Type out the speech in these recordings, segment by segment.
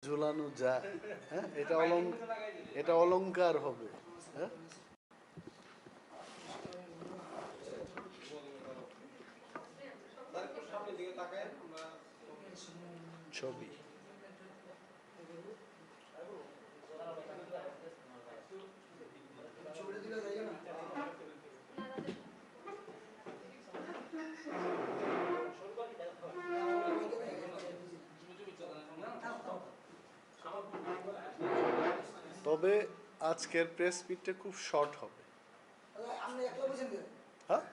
ঝুলানো যায়, হ্যাঁ, এটা অলংকার হবে, হ্যাঁ। ছবি তবে আজকের প্রেস মিটটা খুব শর্ট হবে। হ্যাঁ,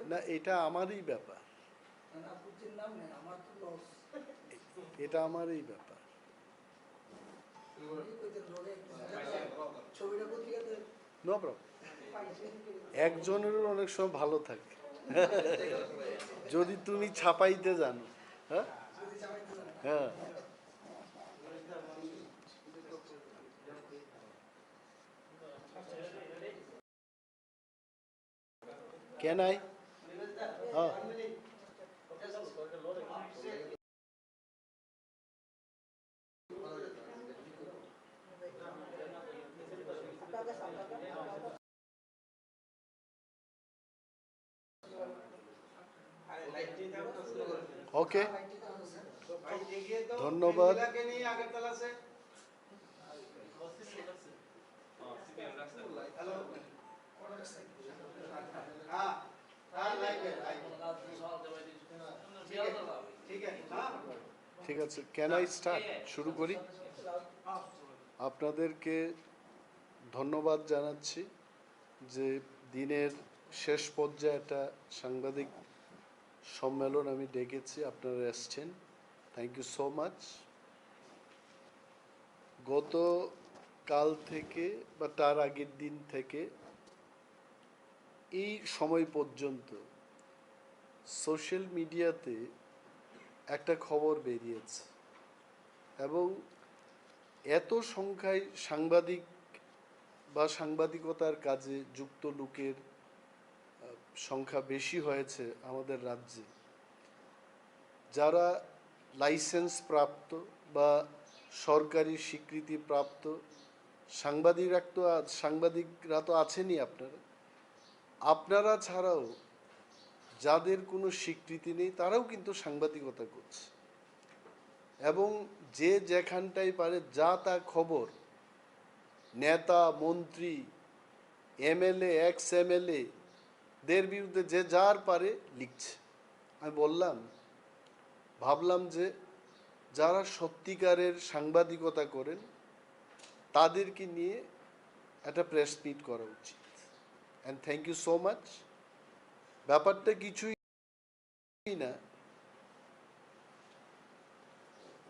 না, এটা আমারই ব্যাপার, এটা আমারই ব্যাপার। নো প্রবলেম, একজনেরও অনেক সময় ভালো থাকে যদি তুমি ছাপাইতে জানো। হ্যাঁ, হ্যাঁ। Can I? Oh. Okay. ধন্যবাদ। ঠিক আছে, ক্যান আই স্টার্ট? শুরু করি। আপনাদেরকে ধন্যবাদ জানাচ্ছি যে দিনের শেষ পর্যায়ে একটা সাংবাদিক সম্মেলন আমি ডেকেছি, আপনারা এসছেন, থ্যাংক ইউ সো মাচ। গত কাল থেকে বা তার আগের দিন থেকে এই সময় পর্যন্ত সোশ্যাল মিডিয়াতে একটা খবর বেরিয়েছে এবং এত সংখ্যায় সাংবাদিক বা সাংবাদিকতার কাজে যুক্ত লোকের সংখ্যা বেশি হয়েছে আমাদের রাজ্যে, যারা লাইসেন্স প্রাপ্ত বা সরকারি স্বীকৃতি প্রাপ্ত সাংবাদিকরা তো আছেনই, আপনারা ছাড়াও যাদের কোনো স্বীকৃতি নেই তারাও কিন্তু সাংবাদিকতা করছে এবং যে যেখানটাই পারে যা তা খবর নেতা মন্ত্রী এমএলএ এক্স এমএলএ দের বিরুদ্ধে যে যার পারে লিখছে। আমি ভাবলাম যে যারা সত্যিকারের সাংবাদিকতা করেন তাদেরকে নিয়ে একটা প্রেস মিট করা উচিত। And thank you so much. ব্যাপারটা কিছুই না,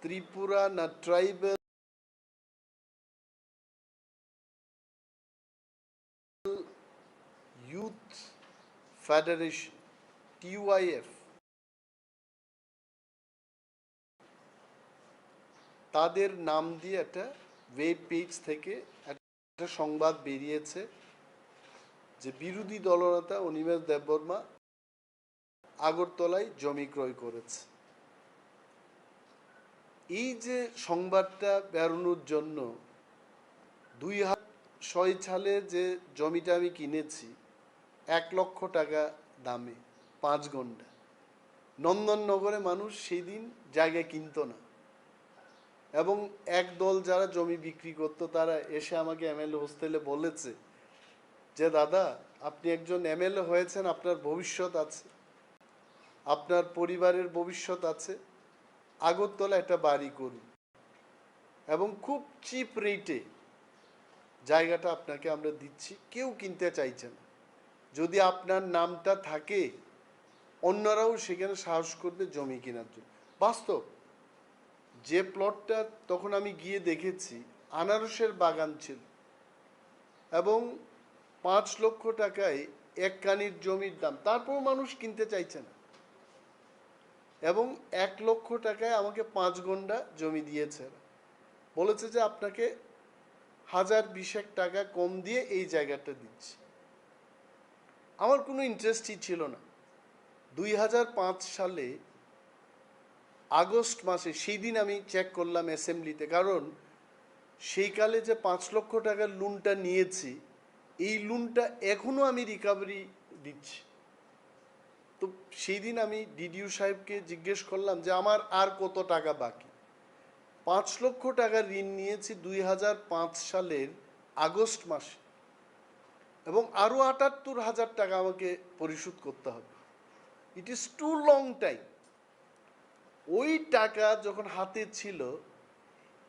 ত্রিপুরা না ট্রাইবাল ইউথ ফেডারেশন TYF তাদের নাম দিয়ে একটা ওয়েব পেজ থেকে একটা সংবাদ বেরিয়েছে যে বিরোধী দলনেতা অনিমেষ দেববর্মা আগরতলায় জমি ক্রয় করেছে। এই যে সংবাদটা বেরোনোর জন্য 2006 সালে যে জমিটা আমি কিনেছি 1 লক্ষ টাকা দামে 5 ঘন্টা, নন্দননগরে মানুষ সেই দিন জায়গা কিনত না এবং একদল যারা জমি বিক্রি করতো তারা এসে আমাকে এমএলএ হোস্টেলে বলেছে যে দাদা, আপনি একজন এমএলএ হয়েছেন, আপনার ভবিষ্যৎ আছে, আপনার পরিবারের ভবিষ্যৎ আছে, আগরতলা একটা বাড়ি করুন এবং খুব চিপ রেটে জায়গাটা আপনাকে আমরা দিচ্ছি, কেউ কিনতে চাইছে না। যদি আপনার নামটা থাকে অন্যরাও সেখানে সাহস করবে জমি কেনার জন্য। বাস্তব, যে প্লটটা তখন আমি গিয়ে দেখেছি আনারসের বাগান ছিল এবং 5 লক্ষ টাকায় এক কানির জমির দাম, তারপর মানুষ কিনতে চাইছে না এবং 1 লক্ষ টাকায় আমাকে 5 ঘন্টা জমি দিয়েছে, বলেছে যে আপনাকে 1020 টাকা কম দিয়ে এই জায়গাটা দিচ্ছি। আমার কোনো ইন্টারেস্টই ছিল না। 2005 সালে আগস্ট মাসে, সেই দিন আমি চেক করলাম অ্যাসেম্বলিতে, কারণ সেই কালে যে 5 লক্ষ টাকার লোনটা নিয়েছি, এই লোনটা এখনো আমি রিকভারি দিচ্ছি। তো সেই দিন আমি ডিডিও সাহেবকে জিজ্ঞেস করলাম যে আমার আর কত টাকা বাকি। 5 লক্ষ টাকার ঋণ নিয়েছি 2005 সালের আগস্ট মাসে, এবং আরও 78,000 টাকা আমাকে পরিশোধ করতে হবে। It is too long time. ওই টাকা যখন হাতে ছিল,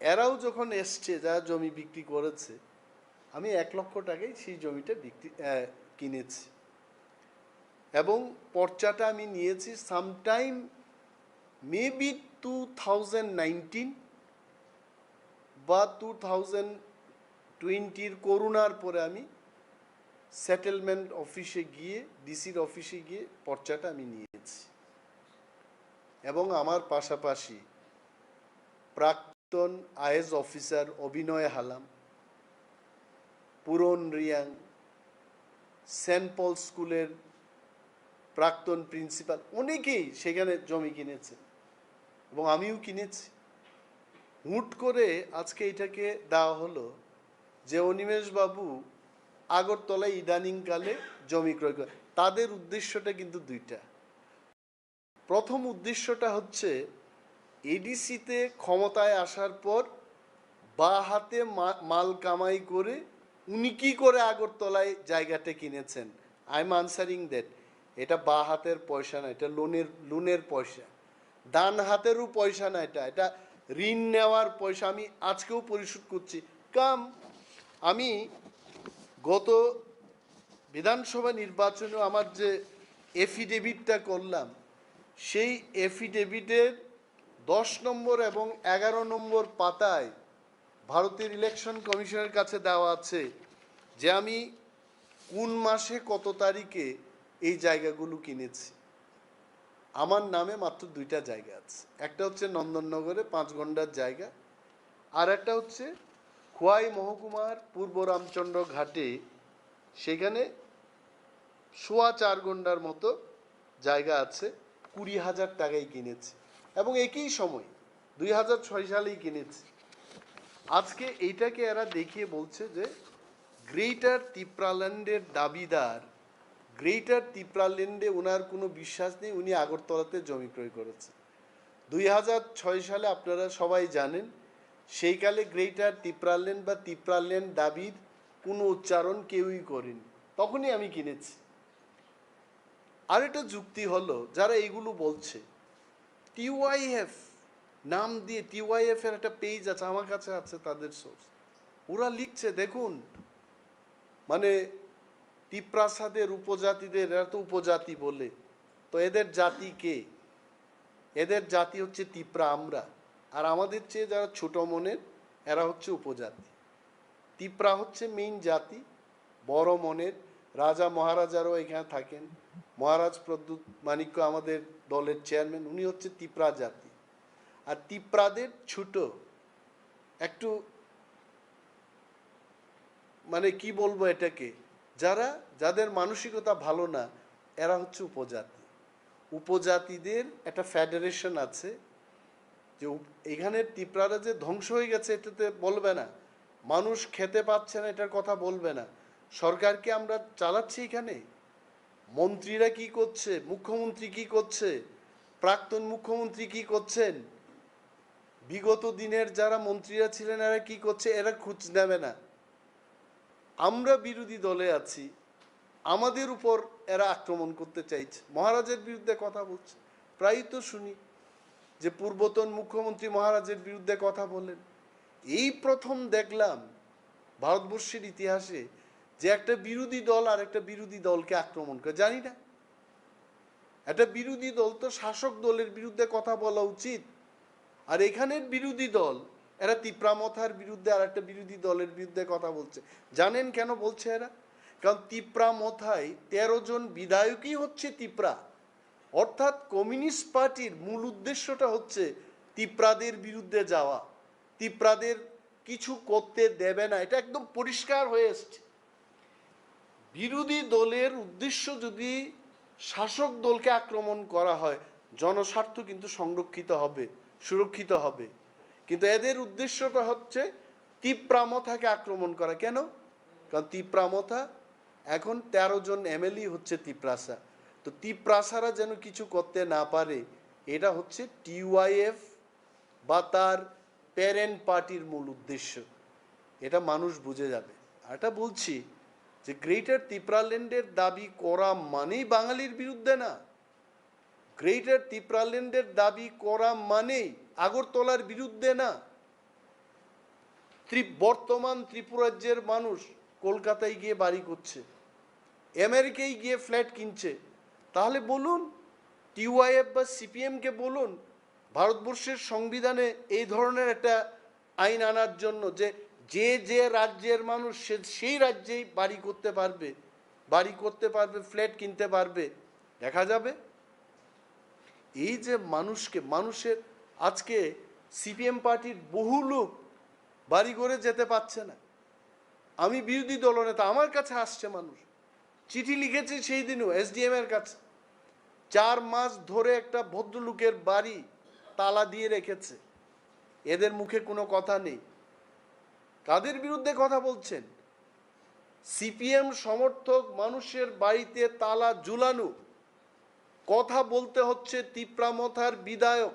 এরাও যখন এসছে, যারা জমি বিক্রি করেছে, আমি 1 লক্ষ টাকায় সেই জমিটা কিনেছি, এবং পর্চাটা আমি নিয়েছি সামটাইম মেবি 2019 বা 2020 করোনার পরে আমি সেটেলমেন্ট অফিসে গিয়ে, ডিসির অফিসে গিয়ে পর্চাটা আমি নিয়েছি। এবং আমার পাশাপাশি প্রাক্তন আইএস অফিসার অভিনয় হালাম, পুরন রিয়াং, সেন্ট পল স্কুলের প্রাক্তন প্রিন্সিপাল, অনেকেই সেখানে জমি কিনেছে এবং আমিও কিনেছি। হুট করে আজকে এটাকে দেওয়া হলো যে অনিমেষ বাবু আগরতলায় ইদানিংকালে জমি ক্রয় করে। তাদের উদ্দেশ্যটা কিন্তু দুইটা। প্রথম উদ্দেশ্যটা হচ্ছে এডিসিতে ক্ষমতায় আসার পর বা হাতে মাল কামাই করে উনি কি করে আগরতলায় জায়গাটা কিনেছেন। I am answering that. এটা বা হাতের পয়সা না, এটা লোনের পয়সা। ডান হাতেরও পয়সা না, এটা ঋণ নেওয়ার পয়সা। আমি আজকেও পরিশোধ করছি। আমি গত বিধানসভা নির্বাচনে আমার যে এফিডেভিটটা করলাম, সেই এফিডেভিটের 10 নম্বর এবং 11 নম্বর পাতায় ভারতের ইলেকশন কমিশনের কাছে দেওয়া আছে যে আমি কোন মাসে কত তারিখে এই জায়গাগুলো কিনেছি। আমার নামে মাত্র 2টা জায়গা আছে। একটা হচ্ছে নন্দননগরে 5 ঘন্টার জায়গা, আর একটা হচ্ছে খোয়াই মহকুমার পূর্ব রামচন্দ্র ঘাটে, সেখানে 4.25 ঘন্টার মতো জায়গা আছে। 20,000 টাকায় কিনেছি, এবং একই সময় 2006 সালেই কিনেছি। আজকে এইটাকে এরা দেখিয়ে বলছে যে গ্রেটার তিপ্রাল্যান্ডের দাবিদার, গ্রেটার তিপ্রাল্যান্ডে ওনার কোনো বিশ্বাস নেই, উনি আগরতলাতে জমি ক্রয় করেছে 2006 সালে। আপনারা সবাই জানেন সেই কালে গ্রেটার তিপ্রাল্যান্ড বা তিপ্রাল্যান্ড দাবির কোনো উচ্চারণ কেউই করেনি, তখনই আমি কিনেছি। আর একটা যুক্তি হলো, যারা এইগুলো বলছে, টিওয়াইএফ নাম দিয়ে, টিওয়াইএফ এর একটা পেজ আছে, আমার কাছে আছে তাদের সোর্স, ওরা লিখছে দেখুন, মানে তিপ্রাসাদের উপজাতিদের, এরা তো উপজাতি বলে, তো এদের জাতি কে? এদের জাতি হচ্ছে তিপ্রা, আমরা। আর আমাদের চেয়ে যারা ছোট মনের, এরা হচ্ছে উপজাতি। তিপ্রা হচ্ছে মেইন জাতি, বড় মনের। রাজা মহারাজারও এখানে থাকেন। মহারাজ প্রদ্যুৎ মাণিক্য আমাদের দলের চেয়ারম্যান, উনি হচ্ছে তিপ্রা জাতি। আর তিপ্রাদের ছোট একটু, মানে কি বলবো এটাকে, যাদের মানসিকতা ভালো না, এরা হচ্ছে উপজাতি। উপজাতিদের একটা ফেডারেশন আছে, যে এখানের তিপ্রারা যে ধ্বংস হয়ে গেছে এটাতে বলবে না, মানুষ খেতে পাচ্ছে না এটার কথা বলবে না। সরকারকে আমরা চালাচ্ছি এখানে, মন্ত্রীরা কি করছে, মুখ্যমন্ত্রী কি করছে, প্রাক্তন মুখ্যমন্ত্রী কি করছেন, বিগত দিনের যারা মন্ত্রীরা ছিলেন এরা কি করছে, এরা খোঁজ নেবে না। আমরা বিরোধী দলে আছি, আমাদের উপর এরা আক্রমণ করতে চাইছে, মহারাজের বিরুদ্ধে কথা বলছে। প্রায়ই তো শুনি যে পূর্বতন মুখ্যমন্ত্রী মহারাজের বিরুদ্ধে কথা বলেন। এই প্রথম দেখলাম ভারতবর্ষের ইতিহাসে যে একটা বিরোধী দল আর একটা বিরোধী দলকে আক্রমণ করে। জানি না, একটা বিরোধী দল তো শাসক দলের বিরুদ্ধে কথা বলা উচিত, আর এখানের বিরোধী দল এরা তিপ্রামথার বিরুদ্ধে আর একটা বিরোধী দলের বিরুদ্ধে কথা বলছে। জানেন কেন বলছে এরা? কারণ তিপ্রামথায় 13 জন বিধায়কই হচ্ছে তিপ্রা। অর্থাৎ কমিউনিস্ট পার্টির মূল উদ্দেশ্যটা হচ্ছে তিপ্রাদের বিরুদ্ধে যাওয়া, তিপ্রাদের কিছু করতে দেবে না। এটা একদম পরিষ্কার হয়ে এসছে। বিরোধী দলের উদ্দেশ্য যদি শাসক দলকে আক্রমণ করা হয়, জনস্বার্থ কিন্তু সংরক্ষিত হবে, সুরক্ষিত হবে। কিন্তু এদের উদ্দেশ্যটা হচ্ছে তিপ্রামথাকে আক্রমণ করা। কেন? কারণ তিপ্রামথা এখন 13 জন এমএলএ হচ্ছে তিপ্রাসা। তো তিপ্রাসারা যেন কিছু করতে না পারে, এটা হচ্ছে টিওয়াইএফ বা তার প্যারেন্ট পার্টির মূল উদ্দেশ্য। এটা মানুষ বুঝে যাবে। আর এটা বলছি যে গ্রেটার তিপ্রাল্যান্ডের দাবি করা মানেই বাঙালির বিরুদ্ধে না। গ্রেটার তিপ্রাল্যান্ডের দাবি করা মানেই আগরতলার বিরুদ্ধে না। বর্তমান ত্রিপুরাজ্যের মানুষ কলকাতায় গিয়ে বাড়ি করছে, আমেরিকায় গিয়ে ফ্ল্যাট কিনছে। তাহলে বলুন টিওয়াইএফ বা সিপিএমকে বলুন ভারতবর্ষের সংবিধানে এই ধরনের একটা আইন আনার জন্য, যে যে যে রাজ্যের মানুষ সেই রাজ্যেই বাড়ি করতে পারবে, ফ্ল্যাট কিনতে পারবে। দেখা যাবে এই যে মানুষের আজকে সিপিএম পার্টির বহু লোক বাড়ি করে যেতে পারছে না। আমি বিরোধী দলনেতা, আমার কাছে আসছে মানুষ, চিঠি লিখেছে সেই দিনও এসডিএম এর কাছে। 4 মাস ধরে একটা ভদ্রলোকের বাড়ি তালা দিয়ে রেখেছে, এদের মুখে কোনো কথা নেই। কাদের বিরুদ্ধে কথা বলছেন? সিপিএম সমর্থক মানুষের বাড়িতে তালা ঝুলানো। কথা বলতে হচ্ছে তিপ্রামথার বিধায়ক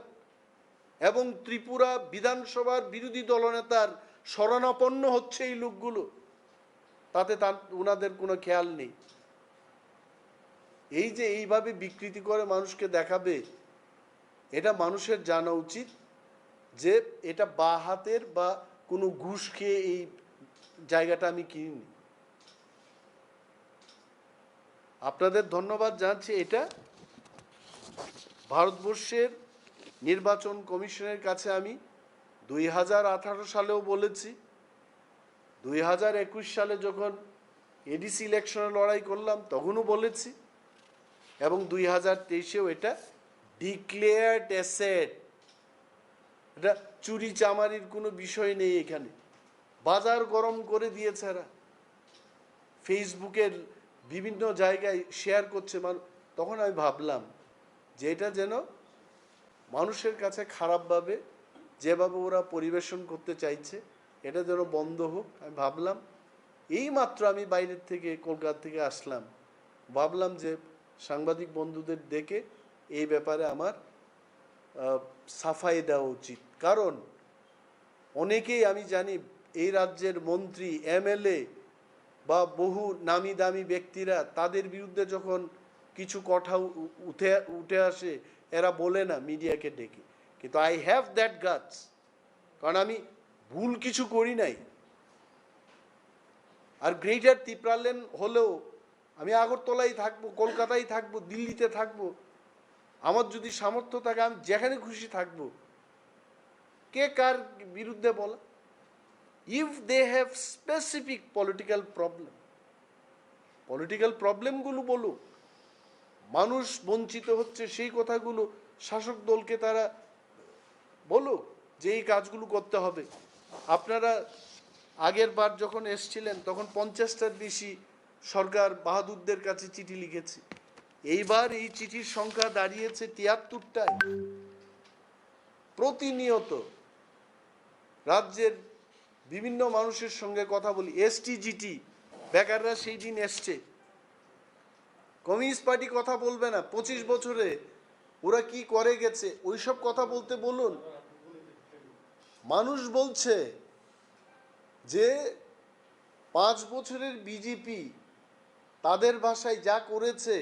এবং ত্রিপুরা বিধানসভার বিরোধী দলনেতার শরণাপন্ন হচ্ছে এই লোকগুলো, তাতে ওনাদের কোনো খেয়াল নেই। এই যে এইভাবে বিকৃতি করে মানুষকে দেখাবে, এটা মানুষের জানা উচিত যে এটা বা হাতের বা কোনো ঘুষ খেয়ে এই জায়গাটা আমি কিনিনি। আপনাদের ধন্যবাদ জানাচ্ছি। এটা ভারতবর্ষের নির্বাচন কমিশনের কাছে আমি 2018 সালেও বলেছি, 2021 সালে যখন এডিসি ইলেকশনে লড়াই করলাম তখনও বলেছি, এবং 2023-এও এটা ডিক্লেয়ার্ড অ্যাসেট। এটা চুরি চামারির কোনো বিষয় নেই এখানে। বাজার গরম করে দিয়েছে এরা, ফেসবুকের বিভিন্ন জায়গায় শেয়ার করছে মানুষ। তখন আমি ভাবলাম যে এটা যেন মানুষের কাছে খারাপভাবে যেভাবে ওরা পরিবেশন করতে চাইছে, এটা যেন বন্ধ হোক। আমি ভাবলাম, এই মাত্র আমি বাইরের থেকে কলকাতা থেকে আসলাম, ভাবলাম যে সাংবাদিক বন্ধুদের ডেকে এই ব্যাপারে আমার সাফাই দেওয়া উচিত। কারণ অনেকেই আমি জানি এই রাজ্যের মন্ত্রী, এমএলএ বা বহু নামি দামি ব্যক্তিরা, তাদের বিরুদ্ধে যখন কিছু কথা উঠে আসে, এরা বলে না মিডিয়াকে ডেকে। কিন্তু আই হ্যাভ দ্যাট গাটস, কারণ আমি ভুল কিছু করি নাই। আর গ্রেটার তিপ্রাল্যান্ড হলেও আমি আগরতলায় থাকবো, কলকাতায় থাকবো, দিল্লিতে থাকবো, আমার যদি সামর্থ্য থাকে আমি যেখানে খুশি থাকবো। কে কার বিরুদ্ধে বলা? If they have specific political প্রবলেমগুলো বলুক। মানুষ বঞ্চিত হচ্ছে সেই কথাগুলো শাসক দলকে তারা বলুক যে এই কাজগুলো করতে হবে। আপনারা আগের বার যখন এসছিলেন তখন 50টার বেশি সরকার বাহাদুরদের কাছে চিঠি লিখেছে। এইবার এই চিঠির সংখ্যা দাঁড়িয়েছে 73টায়। প্রতিনিয়ত রাজ্যের বিভিন্ন মানুষের সঙ্গে কথা বলি। এসটিজিটি বেকাররা সেই দিন এসছে, কমিউনিস্ট পার্টি কথা বলবে না। 25 বছরে ওরা কি করে গেছে ওইসব কথা বলতে বলুন। মানুষ বলছে যে 5 বছরের বিজেপি তাদের ভাষায় যা করেছে,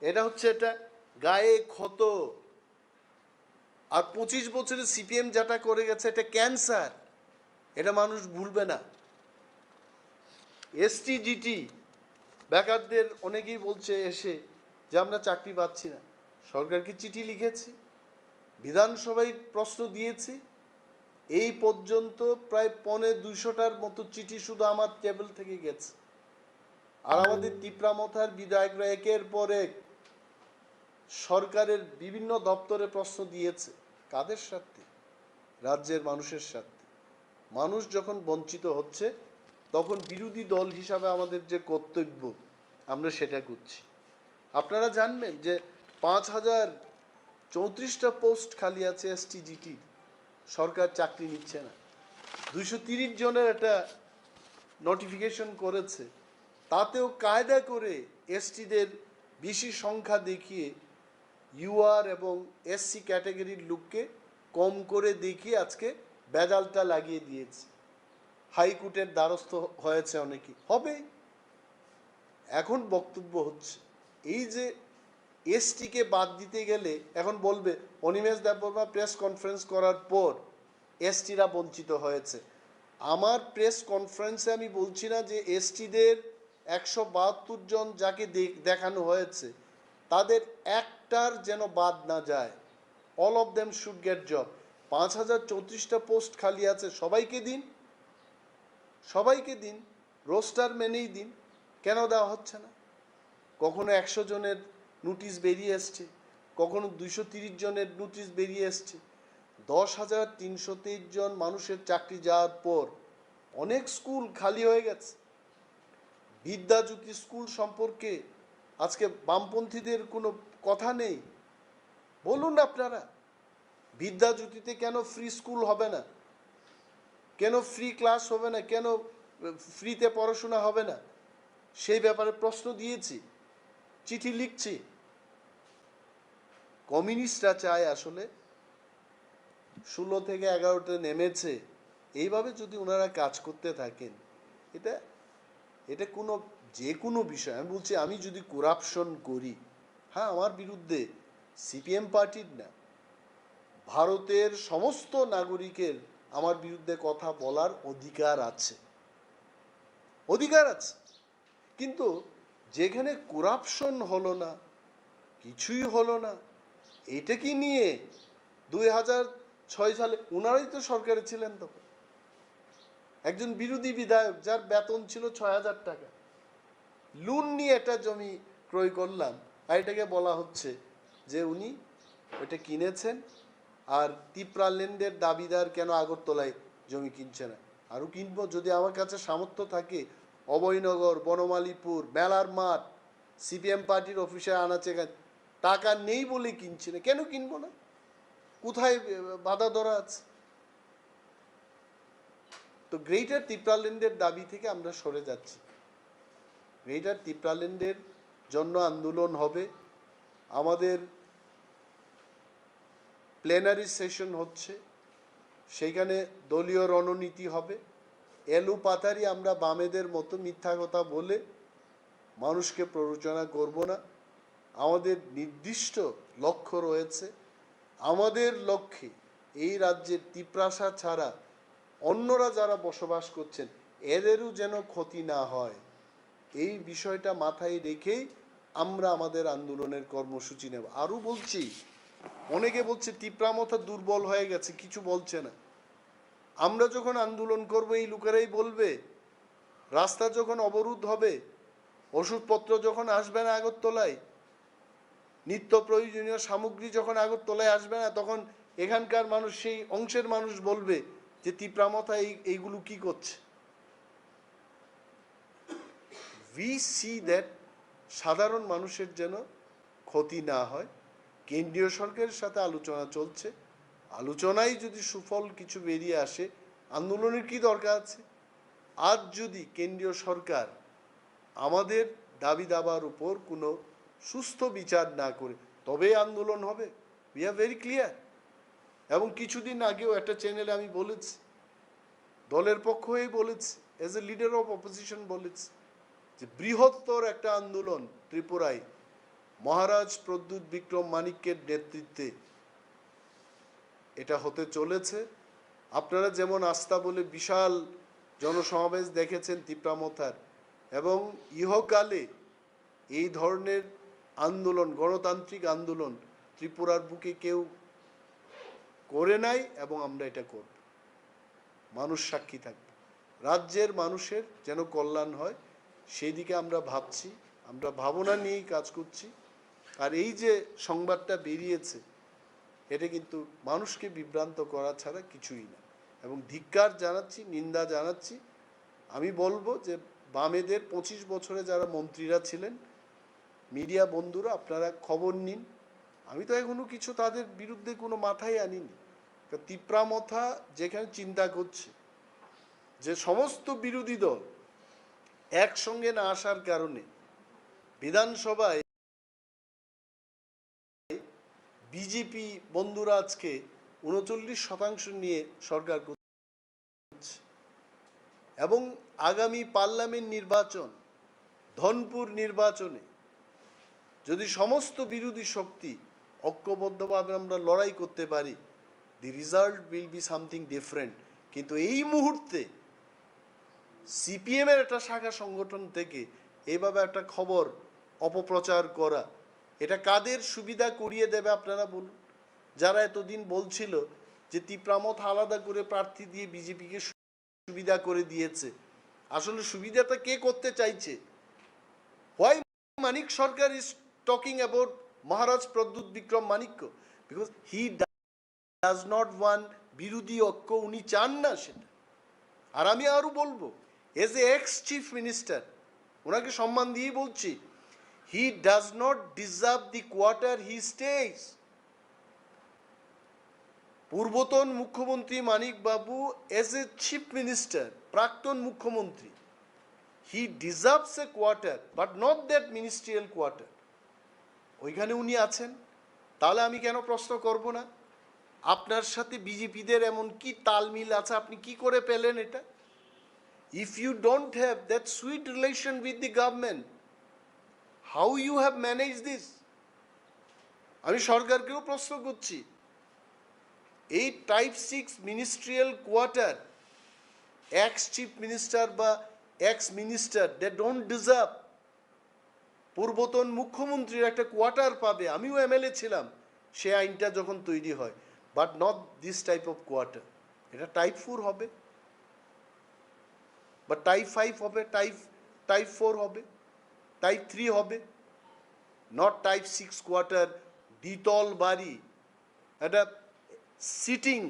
এটা হচ্ছে এটা গায়ে ক্ষত। আর 25 বছরের সিপিএম যেটা করে গেছে এটা ক্যান্সার, এটা মানুষ ভুলবে না। এসটিজিটি বেকারদের অনেকেই বলছে এসে যে আমরা চাকরি পাচ্ছি না। সরকারকে চিঠি লিখেছি, বিধানসভায় প্রশ্ন দিয়েছি, এই পর্যন্ত প্রায় 250টার মতো চিঠি শুধু আমার টেবিল থেকে গেছে। আর আমাদের তিপ্রামথার বিধায়করা একের পর এক সরকারের বিভিন্ন দপ্তরে প্রশ্ন দিয়েছে। কাদের স্বার্থে? রাজ্যের মানুষের স্বার্থে। মানুষ যখন বঞ্চিত হচ্ছে তখন বিরোধী দল হিসাবে আমাদের যে কর্তব্য আমরা সেটা করছি। আপনারা জানবেন যে 5000 34টা পোস্ট খালি আছে এসটিজিটি, সরকার চাকরি নিচ্ছে না। 230 জনের একটা নোটিফিকেশন করেছে, তাতেও কায়দা করে এসটিদের বেশি সংখ্যা দেখিয়ে ইউআর এবং এসসি ক্যাটাগরির লোককে কম করে দেখিয়ে আজকে বেজালটা লাগিয়ে দিয়েছে। হাইকোর্টের দ্বারস্থ হয়েছে অনেকে, হবে। এখন বক্তব্য হচ্ছে এই যে এসটিকে বাদ দিতে গেলে এখন বলবে অনিমেষ দেববর্মা প্রেস কনফারেন্স করার পর এসটিরা বঞ্চিত হয়েছে। আমার প্রেস কনফারেন্সে আমি বলছি না যে এসটিদের 172 জন যাকে দেখানো হয়েছে তাদের একটার যেন বাদ না যায়। All of them should get job. 5034টা পোস্ট খালি আছে, সবাইকে দিন, সবাইকে দিন, রোস্টার মেনেই দিন। কেন দেওয়া হচ্ছে না? কখনো 100 জনের নোটিশ বেরিয়ে এসছে, কখনো 230 জনের নোটিশ বেরিয়ে এসছে। 10,323 জন মানুষের চাকরি যাওয়ার পর অনেক স্কুল খালি হয়ে গেছে। বিদ্যাজ্যোতি স্কুল সম্পর্কে আজকে বামপন্থীদের কোনো কথা নেই। বলুন আপনারা, বিদ্যাজ্যোতিতে কেন ফ্রি স্কুল হবে না? কেন ফ্রি ক্লাস হবে না? কেন ফ্রিতে পড়াশোনা হবে না? সেই ব্যাপারে প্রশ্ন দিয়েছি, চিঠি লিখছি। কমিউনিস্টরা চায় আসলে 16 থেকে 11তে নেমেছে, এইভাবে যদি ওনারা কাজ করতে থাকেন, এটা কোনো যে কোনো বিষয়, আমি বলছি আমি যদি করাপশন করি, হ্যাঁ আমার বিরুদ্ধে সিপিএম পার্টির না, ভারতের সমস্ত নাগরিকের আমার বিরুদ্ধে কথা বলার অধিকার আছে, অধিকার আছে। কিন্তু যেখানে করাপশন হলো না, কিছুই হলো না, এটা কি নিয়ে 2006 সালে ওনারাই তো সরকারে ছিলেন তখন, একজন বিরোধী বিধায়ক যার বেতন ছিল 6,000 টাকা, লোন নিয়ে একটা জমি ক্রয় করলাম, আর এটাকে বলা হচ্ছে যে উনি ওইটা কিনেছেন আর তিপ্রাল্যান্ডের দাবিদার কেন আগরতলায় জমি কিনছে না। আরও কিনবো যদি আমার কাছে সামর্থ্য থাকে। অভয়নগর, বনমালীপুর, মেলার মাঠ, সিপিএম পার্টির অফিসে আনাচে টাকা নেই বলে কিনছি না, কেন কিনবো না? কোথায় বাধা ধরা আছে? তো গ্রেটার তিপ্রাল্যান্ডের দাবি থেকে আমরা সরে যাচ্ছি। গ্রেটার তিপ্রাল্যান্ডের জন্য আন্দোলন হবে। আমাদের প্লেনারি সেশন হচ্ছে, সেইখানে দলীয় রণনীতি হবে। এলু পাতারি আমরা বামেদের মতো মিথ্যা কথা বলে মানুষকে প্ররোচনা করব না। আমাদের নির্দিষ্ট লক্ষ্য রয়েছে। আমাদের লক্ষ্যে এই রাজ্যের তিপ্রাসা ছাড়া অন্যরা যারা বসবাস করছেন এদেরও যেন ক্ষতি না হয়, এই বিষয়টা মাথায় রেখেই আমরা আমাদের আন্দোলনের কর্মসূচি নেব। আরও বলছি, অনেকে বলছে তিপ্রামথা দুর্বল হয়ে গেছে, কিছু বলছে না। আমরা যখন আন্দোলন করব এই লোকেরাই বলবে, রাস্তা যখন অবরোধ হবে, ওষুধপত্র যখন আসবে না আগরতলায়, নিত্য প্রয়োজনীয় সামগ্রী যখন আগরতলায় আসবে না, তখন এখানকার মানুষ, সেই অংশের মানুষ বলবে যে তিপ্রামথা এইগুলো কি করছে। উই সি দ্যাট সাধারণ মানুষের যেন ক্ষতি না হয়। কেন্দ্রীয় সরকারের সাথে আলোচনা চলছে, আলোচনায় যদি সুফল কিছু বেরিয়ে আসে, আন্দোলনের কি দরকার আছে? আজ যদি কেন্দ্রীয় সরকার আমাদের দাবি দাবার উপর কোনো সুস্থ বিচার না করে, তবে আন্দোলন হবে। We are very clear. এবং কিছুদিন আগেও একটা চ্যানেলে আমি বলেছি, দলের পক্ষ হয়ে বলেছি, as a leader of opposition বলেছি যে বৃহত্তর একটা আন্দোলন ত্রিপুরায় মহারাজ প্রদ্যুৎ বিক্রম মানিক্যের নেতৃত্বে এটা হতে চলেছে। আপনারা যেমন আস্থা বলে বিশাল জনসমাবেশ দেখেছেন তিপ্রামথার, এবং ইহকালে এই ধরনের আন্দোলন, গণতান্ত্রিক আন্দোলন ত্রিপুরার বুকে কেউ করে নাই, এবং আমরা এটা করব। মানুষ সাক্ষী থাকবে, রাজ্যের মানুষের যেন কল্যাণ হয় সেই দিকে আমরা ভাবছি, আমরা ভাবনা নিয়েই কাজ করছি। আর এই যে সংবাদটা বেরিয়েছে, এটা কিন্তু মানুষকে বিভ্রান্ত করা ছাড়া কিছুই না, এবং ধিক্কার জানাচ্ছি, নিন্দা জানাচ্ছি। আমি বলবো যে বামেদের 25 বছরে যারা মন্ত্রীরা ছিলেন, মিডিয়া বন্ধুরা আপনারা খবর নিন, আমি তো এখনো কিছু তাদের বিরুদ্ধে কোনো মাথায় আনিনি। তিপ্রামথা যেখানে চিন্তা করছে যে সমস্ত বিরোধী দল একসঙ্গে না আসার কারণে বিধানসভায় বিজেপি বন্ধুরা আজকে ৩৯% নিয়ে সরকার করছে, এবং আগামী পার্লামেন্ট নির্বাচন, ধনপুর নির্বাচনে যদি সমস্ত বিরোধী শক্তি ঐক্যবদ্ধভাবে আমরা লড়াই করতে পারি, দি result will be something different. কিন্তু এই মুহূর্তে সিপিএমের একটা শাখা সংগঠন থেকে এইভাবে একটা খবর অপপ্রচার করা, এটা কাদের সুবিধা করিয়ে দেবে আপনারা বলুন? যারা এতদিন বলছিল যে তিপ্রামথ আলাদা করে প্রার্থী দিয়ে বিজেপিকে সুবিধা করে দিয়েছে, আসলে সুবিধাটা কে করতে চাইছে? Why Manik Sarkar is talking about Maharaj Pradyot Bikram Manikya? Because he does not want বিরোধী ঐক্য, উনি চান না সেটা। আর আমি আরও বলবো, as a ex chief minister, ওনাকে সম্মান দিয়েই বলছি, he does not deserve the quarter he stays. পূর্বতন মুখ্যমন্ত্রী Manik babu as a chief minister, প্রাক্তন মুখ্যমন্ত্রী, he deserves a quarter but not that ministerial quarter. ওইখানে উনি আছেন, তাহলে আমি কেন প্রশ্ন করব না? আপনার সাথে বিজেপিদের এমন কি তালমিল আছে, আপনি কি করে পেলেন এটা? If you don't have that sweet relation with the government, how you have manage this? আমি সরকারকেও প্রশ্ন করছি, এই type 6 ministerial quarter ex chief minister বা ex minister, they don't deserve. পূর্বতন মুখ্যমন্ত্রীর একটা কোয়ার্টার পাবে, আমিও এমএলএ ছিলাম সে আইনটা যখন তৈরি হয়, but not this type of quarter. এটা টাইপ 4 হবে বা টাইপ 5 হবে, টাইপ 4 হবে, টাইপ 3 হবে, নট টাইপ 6 কোয়ার্টার। দ্বিতল বাড়ি, একটা সিটিং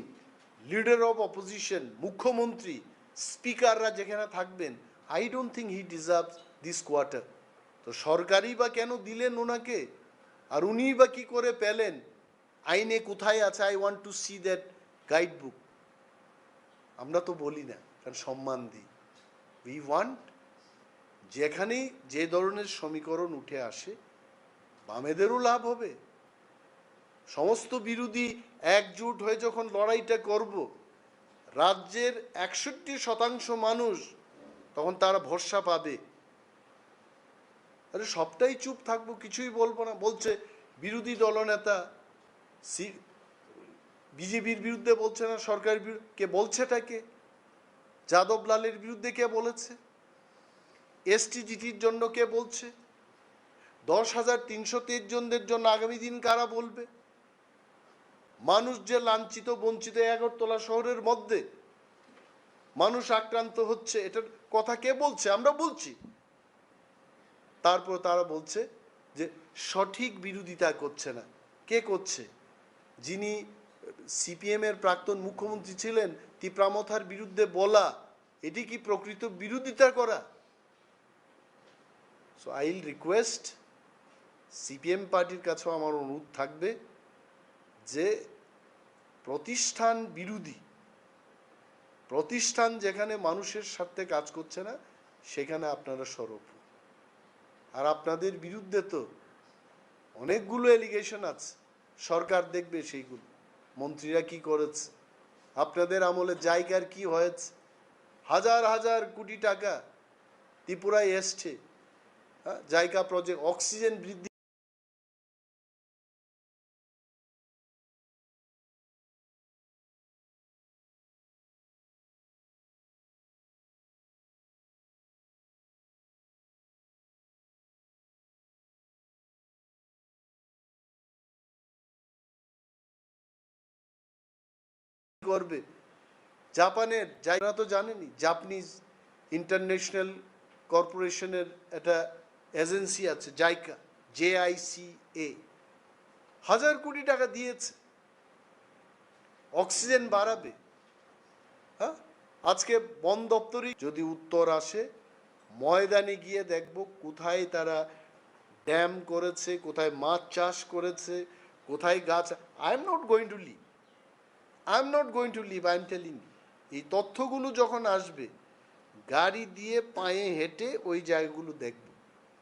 লিডার অফ অপোজিশন, মুখ্যমন্ত্রী, স্পিকাররা যেখানে থাকবেন, I don't think he deserves this quarter. তো সরকারই বা কেন দিলেন ওনাকে, আর উনি বা কী করে পেলেন? আইনে কোথায় আছে? I want to see that guide book. আমরা তো বলি না, কারণ সম্মান দিই। উই ওয়ান্ট, যেখানেই যে ধরনের সমীকরণ উঠে আসে, বামেদেরও লাভ হবে, সমস্ত বিরোধী একজোট হয়ে যখন লড়াইটা করব, রাজ্যের 61% মানুষ তখন তারা ভরসা পাবে। আরে সবটাই চুপ থাকবো, কিছুই বলবো না। বলছে বিরোধী দলনেতা বিজেপির বিরুদ্ধে বলছে না, সরকারের বিরুদ্ধে। কে বলছেটাকে? যাদব লালের বিরুদ্ধে কে বলেছে? এসটিজিটির জন্য কে বলছে? 10,323 জনদের জন্য আগামী দিন কারা বলবে? মানুষ যে লাঞ্ছিত বঞ্চিত, আগরতলা শহরের মধ্যে মানুষ আক্রান্ত হচ্ছে, এটার কথা কে বলছে? আমরা বলছি। তারপর তারা বলছে যে সঠিক বিরোধিতা করছে না। কে করছে? যিনি সিপিএমের প্রাক্তন মুখ্যমন্ত্রী ছিলেন, তিপ্রামথার বিরুদ্ধে বলা, এটি কি প্রকৃত বিরোধিতা করা? So I will request, CPM পার্টির কাছেও আমার অনুরোধ থাকবে যে প্রতিষ্ঠান বিরোধী প্রতিষ্ঠান যেখানে মানুষের স্বার্থে কাজ করছে না, সেখানে আপনারা সরব। আর আপনাদের বিরুদ্ধে তো অনেকগুলো এলিগেশন আছে, সরকার দেখবে সেইগুলো, মন্ত্রীরা কি করেছে, আপনাদের আমলে জায়গার কি হয়েছে, হাজার হাজার কোটি টাকা ত্রিপুরায় এসছে, জায়গা প্রজেক্ট, অক্সিজেন বৃদ্ধি করবে। জাপানের জায়গা তো জানেনি, জাপানিজ ইন্টারন্যাশনাল কর্পোরেশনের একটা এজেন্সি আছে জাইকা, JICA, হাজার কোটি টাকা দিয়েছে, অক্সিজেন বাড়াবে। হ্যাঁ, আজকে বন দপ্তরে যদি উত্তর আসে, ময়দানে গিয়ে দেখব কোথায় তারা ড্যাম করেছে, কোথায় মাছ চাষ করেছে, কোথায় গাছ, I am not going to leave, I am not going to leave, I am telling you. এই তথ্যগুলো যখন আসবে, গাড়ি দিয়ে পায়ে হেঁটে ওই জায়গাগুলো দেখব,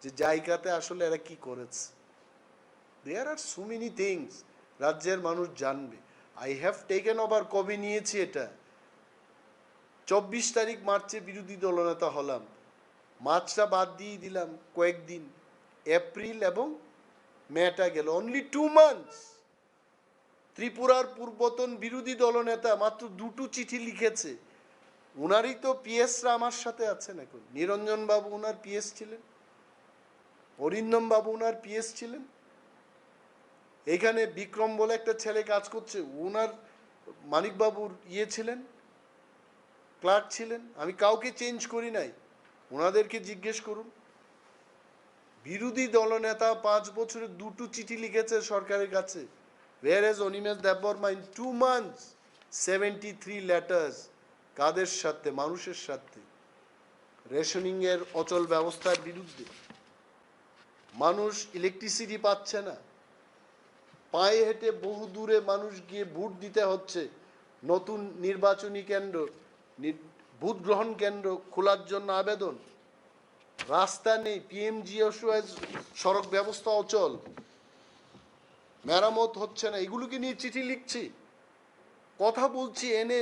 যে জায়গাতে আসলে এরা কি করেছে। দেয়ার আর সো মেনি থিংস রাজ্যের মানুষ জানবে। আই হ্যাভ টেকেন ওভার, কবে নিয়েছি এটা, 24 তারিখ মার্চে বিরোধী দলনেতা হলাম, মার্চটা বাদ দিয়ে দিলাম কয়েকদিন, এপ্রিল এবং মেটা গেল, অনলি 2 months। ত্রিপুরার পূর্বতন বিরোধী দলনেতা মাত্র 2টো চিঠি লিখেছে। উনারই তো পিএসরা আমার সাথে আছেন এখন, নিরঞ্জন বাবু উনার পিএস ছিলেন, অরিন্দম বাবু উনার পিএস ছিলেন, এখানে বিক্রম বলে একটা ছেলে কাজ করছে, উনার মানিকবাবুর ইয়ে ছিলেন, ক্লার্ক ছিলেন। আমি কাউকে চেঞ্জ করি নাই, ওনাদেরকে জিজ্ঞেস করুন। বিরোধী দলনেতা 5 বছরে 2টো চিঠি লিখেছে সরকারের কাছে। Where is Animesh Debbarma in 2 months 73 letters? কাদের সাথে? মানুষের সাথে। রেশনিং এর অচল ব্যবস্থার বিরুদ্ধে। মানুষ ইলেকট্রিসিটি পাচ্ছে না, পায়ে হেঁটে বহু দূরে মানুষ গিয়ে ভোট দিতে হচ্ছে। নতুন নির্বাচনী কেন্দ্র, ভোট গ্রহণ কেন্দ্র খোলার জন্য আবেদন, রাস্তা নেই, পিএমজিএসওয়াই সড়ক ব্যবস্থা অচল, মেরামত হচ্ছে না, এগুলোকে নিয়ে চিঠি লিখছি, কথা বলছি, এনে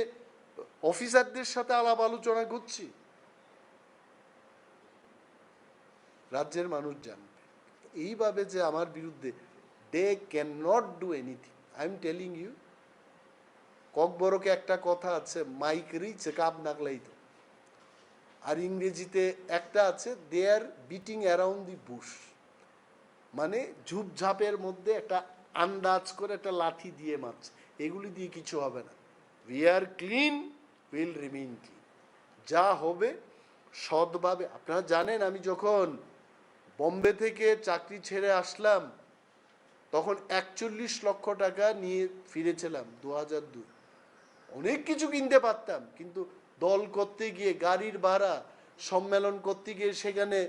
অফিসারদের সাথে আলাপ আলোচনা করছি। রাজ্যের মানুষ জানবে এইভাবে যে আমার বিরুদ্ধে, they can not do anything, I am telling you. ককবরকে একটা কথা আছে, মাইক রিচ কাপ নাগলাই তো, আর ইংরেজিতে একটা আছে, they are beating around the bush, মানে ঝুপঝাপের মধ্যে একটা আন্দাজ করে একটা লাঠি দিয়ে মারছে, এগুলি দিয়ে কিছু হবে না। We are clean, will remain clean. যা হবে সৎভাবে। আপনারা জানেন আমি যখন বম্বে থেকে চাকরি ছেড়ে আসলাম, তখন 41 লক্ষ টাকা নিয়ে ফিরেছিলাম 2002। অনেক কিছু কিনতে পারতাম, কিন্তু দল করতে গিয়ে, গাড়ির ভাড়া, সম্মেলন করতে গিয়ে সেখানে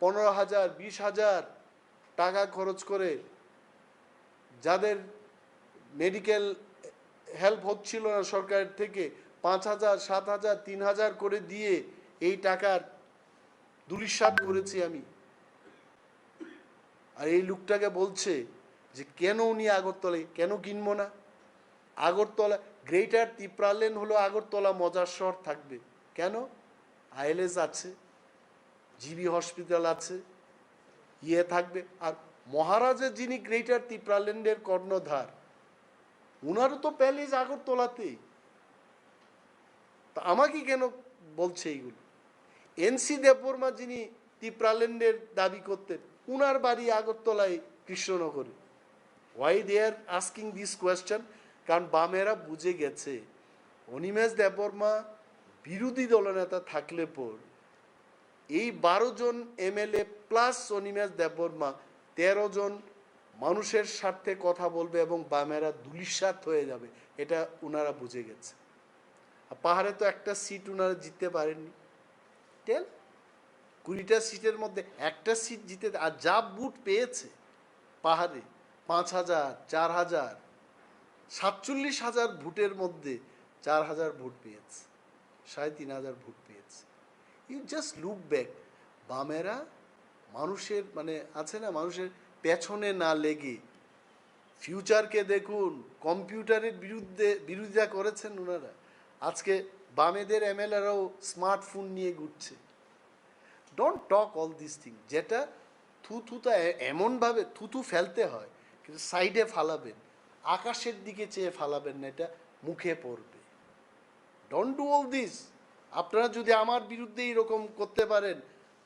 15,000 20,000 টাকা খরচ করে, যাদের মেডিকেল হেল্প হচ্ছিল না সরকারের থেকে, 5,000 7,000 3,000 করে দিয়ে এই টাকার দুলিশাত করেছি আমি। আর এই লোকটাকে বলছে যে কেন উনি আগরতলায়, কেন কিনবো না? আগরতলা, গ্রেটার ত্রিপুরাল্যান্ড হলো আগরতলা মজার শহর থাকবে কেন? আইএলএস আছে, জিবি হসপিটাল আছে, ইয়ে থাকবে। আর মহারাজের যিনি গ্রেটার ত্রিপুরাল্যান্ডের কর্ণধার, উনারও তো প্যালেস আগরতলাতেই, তা আমাকে কেন বলছে এইগুলো? এনসি দেববর্মা যিনি ত্রিপুরাল্যান্ডের দাবি করতেন, উনার বাড়ি আগরতলায় কৃষ্ণনগরে। Why they are asking this question? কারণ বামেরা বুঝে গেছে অনিমেষ দেববর্মা বিরোধী দলনেতা থাকলে পর এই 12 জন এমএলএ প্লাস অনিমেষ দেববর্মা 13 জন মানুষের স্বার্থে কথা বলবে এবং বামেরা ধূলিসাৎ হয়ে যাবে, এটা উনারা বুঝে গেছে। পাহাড়ে তো একটা সিট উনারা জিততে পারেননি, টেল 20টা সিটের মধ্যে একটা সিট জিতে, আর যা বুট পেয়েছে পাহাড়ে 5,000 4,000 47,000 ভোটের মধ্যে 4,000 ভোট পেয়েছে, 3,500 ভোট পেয়েছে। You just look back. বামেরা মানুষের মানে আছে না, মানুষের পেছনে না লেগে ফিউচারকে দেখুন। কম্পিউটারের বিরোধিতা করেছেন ওনারা, আজকে বামেদের এমএলএরাও স্মার্টফোন নিয়ে ঘুরছে। Don't talk all this thing. যেটা থুথুটা এমনভাবে থুথু ফেলতে হয়, কিন্তু সাইডে ফালাবেন, আকাশের দিকে চেয়ে ফালাবেন না, এটা মুখে পড়বে। Don't do all this. আপনারা যদি আমার বিরুদ্ধে এরকম করতে পারেন,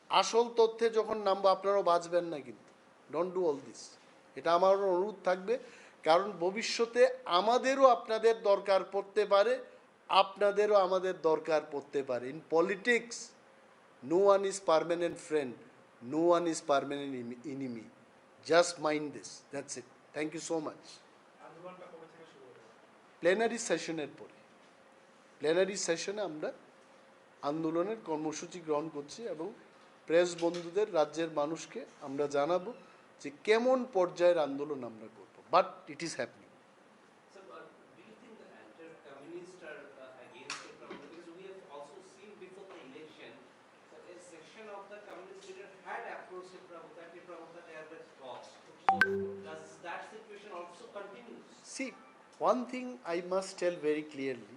আসল তথ্যে যখন নামবো আপনারাও বাঁচবেন না, কিন্তু ডোন্ট ডু অল দিস। এটা আমার অনুরোধ থাকবে, কারণ ভবিষ্যতে আমাদেরও আপনাদের দরকার পড়তে পারে, আপনাদেরও আমাদের দরকার পড়তে পারে। In politics no one is permanent friend, no one is permanent enemy. Just mind this, that's it. Thank you so much. Plenary সেশনের পরে, প্লেনারি সেশনে আমরা আন্দোলনের কর্মসূচি গ্রহণ করছি এবং প্রেস বন্ধুদের, রাজ্যের মানুষকে আমরা জানাবো যে কেমন পর্যায়ের আন্দোলন আমরা করব। but it is happening. So, do you think the anti-communists are against it? Because we have also seen before the election, so a section of the communist leader had approached Pravuta, they have talks. So, does that situation also continue? See, one thing I must tell very clearly,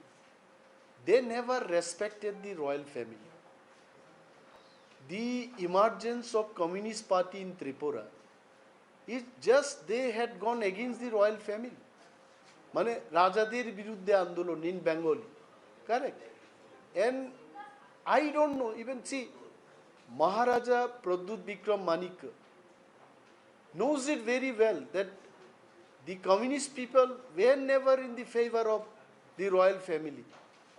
they never respected the royal family. The emergence of Communist Party in Tripura is just they had gone against the royal family. মানে রাজাদের বিরুদ্ধে আন্দোলন in Bengali, correct? And I don't know, even see, Maharaja Pradyut Vikram Manikya knows it very well that the communist people were never in the favor of the royal family.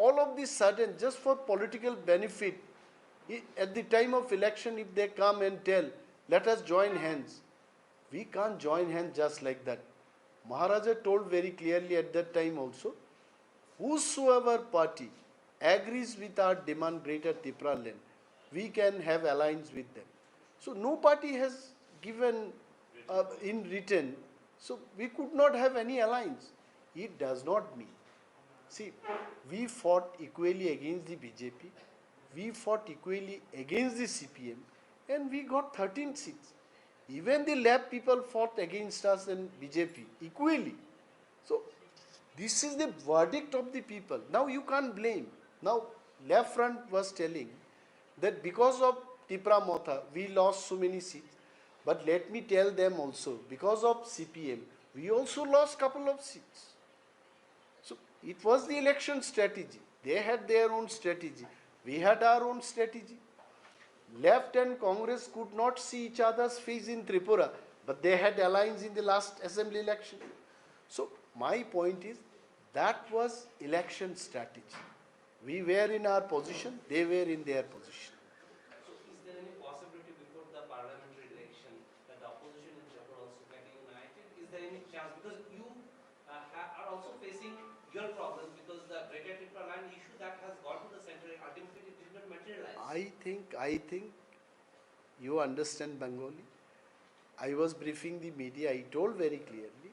All of this sudden, just for political benefit, at the time of election, if they come and tell, let us join hands, we can't join hands just like that. Maharaja told very clearly at that time also, whosoever party agrees with our demand greater Tripura land, we can have alliance with them. So no party has given in written, so we could not have any alliance. It does not mean. See, we fought equally against the BJP, we fought equally against the CPM, and we got 13 seats. Even the lab people fought against us and BJP equally. So this is the verdict of the people. Now you can't blame. Now left front was telling that because of Tipra Motha we lost so many seats. But let me tell them also, because of CPM, we also lost couple of seats. So it was the election strategy. They had their own strategy. We had our own strategy. Left and Congress could not see each other's face in Tripura, but they had alliance in the last assembly election. So my point is, that was election strategy. We were in our position, they were in their position. So, is there any possibility before the parliamentary election that the opposition in Jaipur also get united? Is there any chance? Because you are also facing your problems because the Greater Tripura land issue that has gone to the center ultimately it did not materialize. I think you understand Bengali. I was briefing the media, I told very clearly,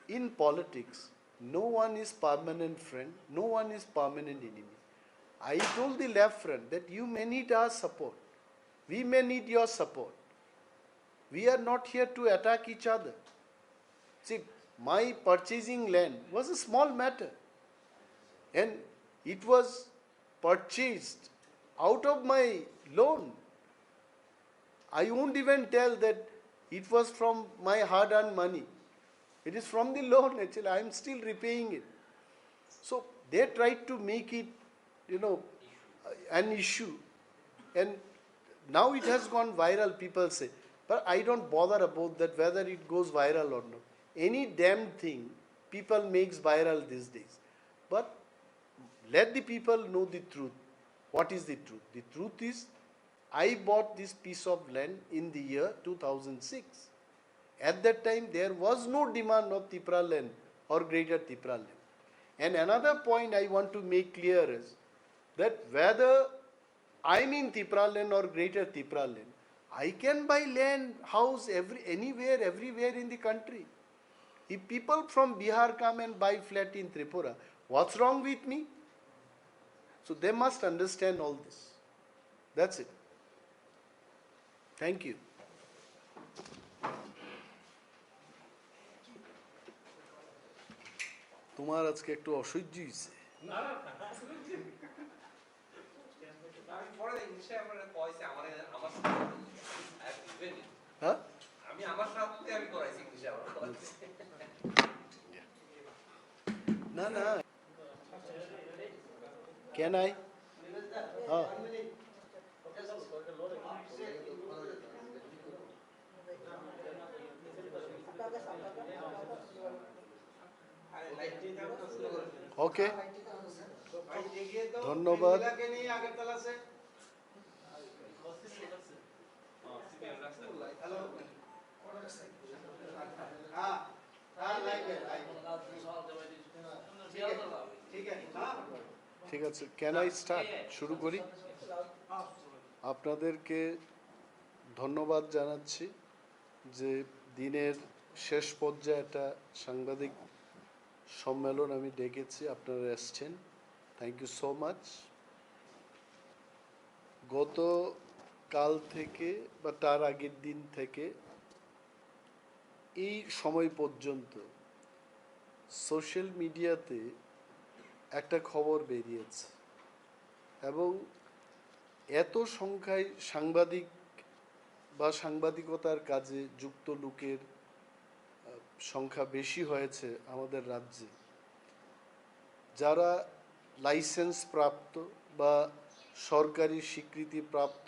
in politics, no one is permanent friend, no one is permanent enemy. I told the left front that you may need our support, we may need your support. We are not here to attack each other. See, my purchasing land was a small matter, and it was purchased out of my loan. I won't even tell that it was from my hard-earned money. It is from the loan actually. I am still repaying it. So they tried to make it, an issue. And now it has gone viral, people say. But I don't bother about that, whether it goes viral or not. Any damn thing people makes viral these days. But let the people know the truth. What is the truth? The truth is, I bought this piece of land in the year 2006. At that time, there was no demand of Tripura land or greater Tripura land. And another point I want to make clear is that whether I'm in Tripura land or greater Tripura land, I can buy land, house, anywhere, everywhere in the country. If people from Bihar come and buy flat in Tripura, what's wrong with me? So they must understand all this. That's it. Thank you. তোমার আজকে একটু অসহ্য হয়েছে। হ্যাঁ না না can I? Oh. Okay. ধন্যবাদ। ঠিক আছে, ক্যান আই স্টার্ট? শুরু করি। আপনাদেরকে ধন্যবাদ জানাচ্ছি যে দিনের শেষ পর্যায়ে একটা সাংবাদিক সম্মেলন আমি ডেকেছি, আপনারা এসছেন, থ্যাংক ইউ সো মাচ। গত কাল থেকে বা তার আগের দিন থেকে এই সময় পর্যন্ত সোশ্যাল মিডিয়াতে একটা খবর বেরিয়েছে এবং এত সংখ্যায় সাংবাদিক বা সাংবাদিকতার কাজে যুক্ত লোকের সংখ্যা বেশি হয়েছে আমাদের রাজ্যে, যারা লাইসেন্স প্রাপ্ত বা সরকারি স্বীকৃতি প্রাপ্ত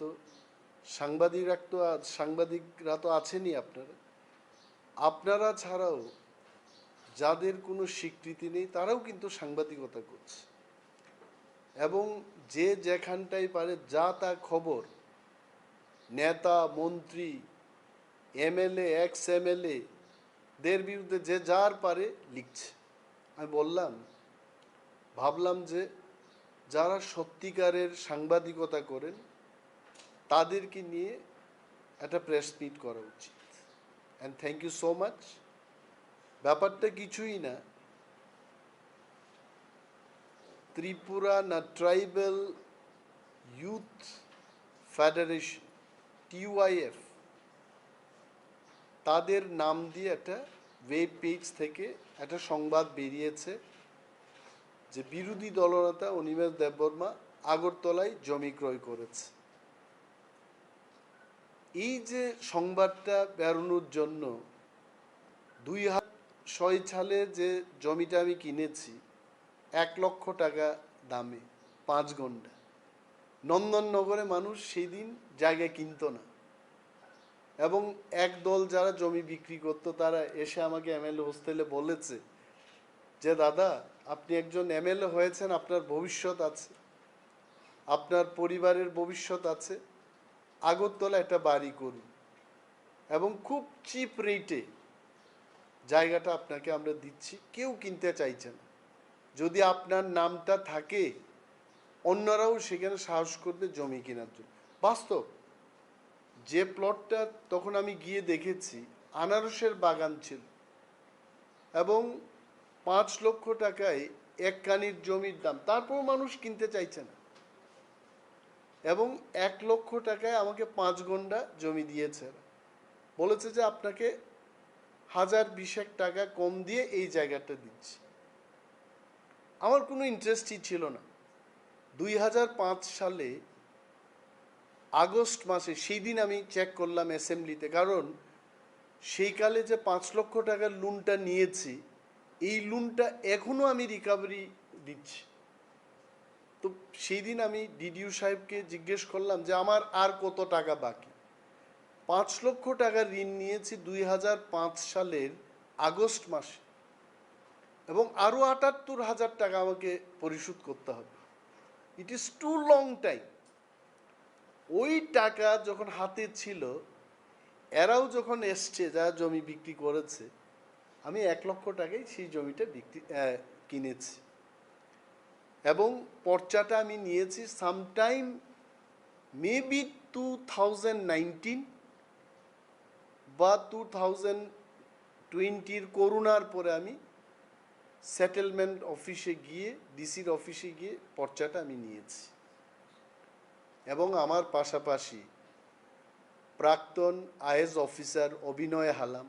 সাংবাদিকরা তো আছেনই, আপনারা ছাড়াও যাদের কোনো স্বীকৃতি নেই তারাও কিন্তু সাংবাদিকতা করছে এবং যে যেখানটাই পারে যা তা খবর নেতা মন্ত্রী এমএলএ এক্স এমএলএ দের বিরুদ্ধে যে যার পারে লিখছে। আমি ভাবলাম যে যারা সত্যিকারের সাংবাদিকতা করেন তাদেরকে নিয়ে একটা প্রেস মিট করা উচিত। And thank you so much. ব্যাপারটা কিছুই না, ত্রিপুরা না ট্রাইবাল ইউথ ফেডারেশন TYF তাদের নাম দিয়ে একটা ওয়েব পেজ থেকে একটা সংবাদ বেরিয়েছে যে বিরোধী দলনেতা অনিমেষ দেববর্মা আগরতলায় জমি ক্রয় করেছে। এই যে সংবাদটা বেরোনোর জন্য 2006 সালে যে জমিটা আমি কিনেছি 1 লক্ষ টাকা দামে 5 ঘন্টা, নন্দননগরে মানুষ সেই দিন জায়গা কিনতো না এবং একদল যারা জমি বিক্রি করতো তারা এসে আমাকে MLA হোস্টেলে বলেছে যে দাদা আপনি একজন MLA হয়েছেন, আপনার ভবিষ্যৎ আছে, আপনার পরিবারের ভবিষ্যৎ আছে, আগরতলা একটা বাড়ি করুন এবং খুব চিপ রেটে জায়গাটা আপনাকে আমরা দিচ্ছি, কেউ কিনতে চাইছে না। যদি আপনার নামটা থাকে অন্যরাও সেখানে সাহস করবে জমি কেনার জন্য। বাস্তব, যে প্লটটা তখন আমি গিয়ে দেখেছি আনারসের বাগান ছিল এবং 5 লক্ষ টাকায় এক কানির জমির দাম, তারপর মানুষ কিনতে চাইছে না এবং 1 লক্ষ টাকায় আমাকে 5 ঘন্টা জমি দিয়েছে, বলেছে যে আপনাকে 1020 টাকা কম দিয়ে এই জায়গাটা দিচ্ছি। আমার কোনো ইন্টারেস্টই ছিল না। 2005 সালে আগস্ট মাসে, সেই দিন আমি চেক করলাম অ্যাসেম্বলিতে, কারণ সেই কালে যে 5 লক্ষ টাকার লোনটা নিয়েছি এই লোনটা এখনো আমি রিকভারি দিচ্ছি। তো সেই দিন আমি ডিডিও সাহেবকে জিজ্ঞেস করলাম যে আমার আর কত টাকা বাকি। 5 লক্ষ টাকার ঋণ নিয়েছি 2005 সালের আগস্ট মাসে এবং আরও 78,000 টাকা আমাকে পরিশোধ করতে হবে। It is too long time. ওই টাকা যখন হাতে ছিল, এরাও যখন এসছে যারা জমি বিক্রি করেছে, আমি 1 লক্ষ টাকায় সেই জমিটা কিনেছি এবং পর্চাটা আমি নিয়েছি সামটাইম মেবি 2019 বা 2020 করোনার পরে আমি সেটেলমেন্ট অফিসে গিয়ে ডিসির অফিসে গিয়ে পর্চাটা আমি নিয়েছি এবং আমার পাশাপাশি প্রাক্তন IAS অফিসার অভিনয় হালাম,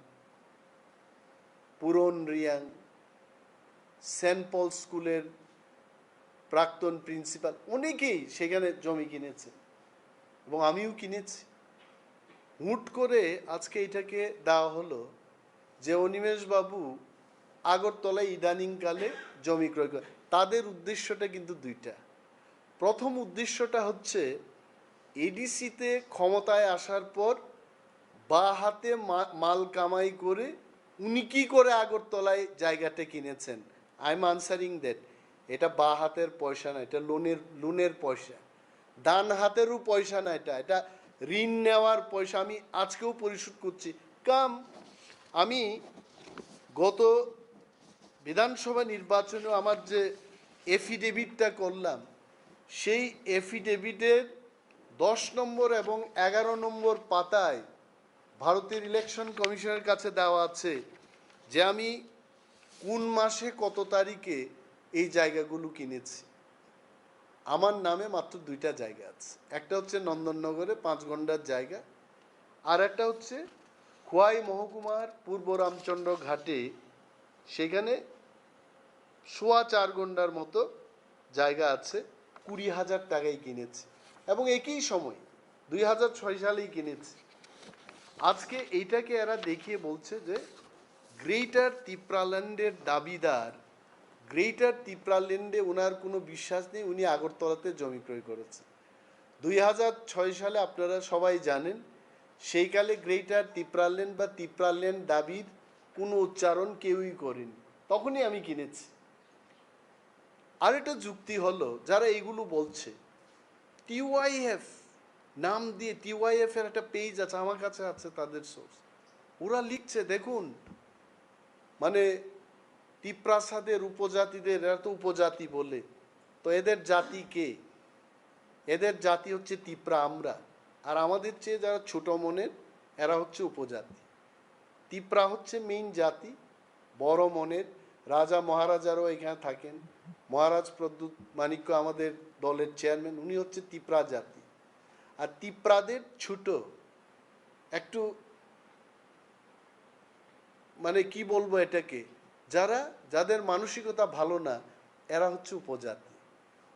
পুরন রিয়াং, সেন্ট পল স্কুলের প্রাক্তন প্রিন্সিপাল, অনেকেই সেখানে জমি কিনেছে এবং আমিও কিনেছি। হুট করে আজকে এটাকে দেওয়া হলো যে অনিমেষ বাবু আগরতলায় ইদানিংকালে জমি ক্রয় করে। তাদের উদ্দেশ্যটা কিন্তু দুইটা। প্রথম উদ্দেশ্যটা হচ্ছে এডিসিতে ক্ষমতায় আসার পর বা হাতে মাল কামাই করে উনি কি করে আগরতলায় জায়গাটা কিনেছেন। I am answering that. এটা বা হাতের পয়সা না, এটা লোনের পয়সা। ডান হাতেরও পয়সা না, এটা ঋণ নেওয়ার পয়সা। আমি আজকেও পরিশোধ করছি। আমি গত বিধানসভা নির্বাচনে আমার যে এফিডেভিটটা করলাম, সেই এফিডেভিটের 10 নম্বর এবং 11 নম্বর পাতায় ভারতের ইলেকশন কমিশনের কাছে দেওয়া আছে যে আমি কোন মাসে কত তারিখে এই জায়গাগুলো কিনেছি। আমার নামে মাত্র 2টা জায়গা আছে, একটা হচ্ছে নন্দননগরে 5 ঘন্টার জায়গা, আর একটা হচ্ছে খোয়াই মহকুমার পূর্ব রামচন্দ্র ঘাটে, সেখানে 4.25 ঘন্টার মতো জায়গা আছে, 20,000 টাকায় কিনেছি এবং একই সময় 2006 সালেই কিনেছি। আজকে এইটাকে এরা দেখিয়ে বলছে যে গ্রেটার তিপ্রাল্যান্ডের দাবিদার, গ্রেটার তিপ্রাল্যান্ডে ওনার কোনো বিশ্বাস নেই, উনি আগরতলাতে জমি ক্রয় করেছে 2006 সালে। আপনারা সবাই জানেন সেইকালে গ্রেটার তিপ্রাল্যান্ড বা তিপ্রাল্যান্ড দাবির কোনো উচ্চারণ কেউই করেনি, তখনই আমি কিনেছি। আর একটা যুক্তি হলো, যারা এইগুলো বলছে, টিওয়াইএফ নাম দিয়ে, টিওয়াইএফ এর একটা পেজ আছে, আমার কাছে আছে তাদের সোর্স, ওরা লিখছে দেখুন, মানে তিপ্রাসাদের উপজাতিদের, এরা তো উপজাতি বলে, তো এদের জাতি কে? এদের জাতি হচ্ছে তিপ্রা আমরা, আর আমাদের চেয়ে যারা ছোট মনের এরা হচ্ছে উপজাতি। তিপ্রা হচ্ছে মেইন জাতি, বড় মনের। রাজা মহারাজারও এখানে থাকেন, মহারাজ প্রদ্যুৎ মাণিক্য আমাদের দলের চেয়ারম্যান, উনি হচ্ছে তিপ্রা জাতি। আর তিপ্রাদের ছোট একটু, মানে কি বলবো এটাকে, যাদের মানসিকতা ভালো না, এরা হচ্ছে উপজাতি।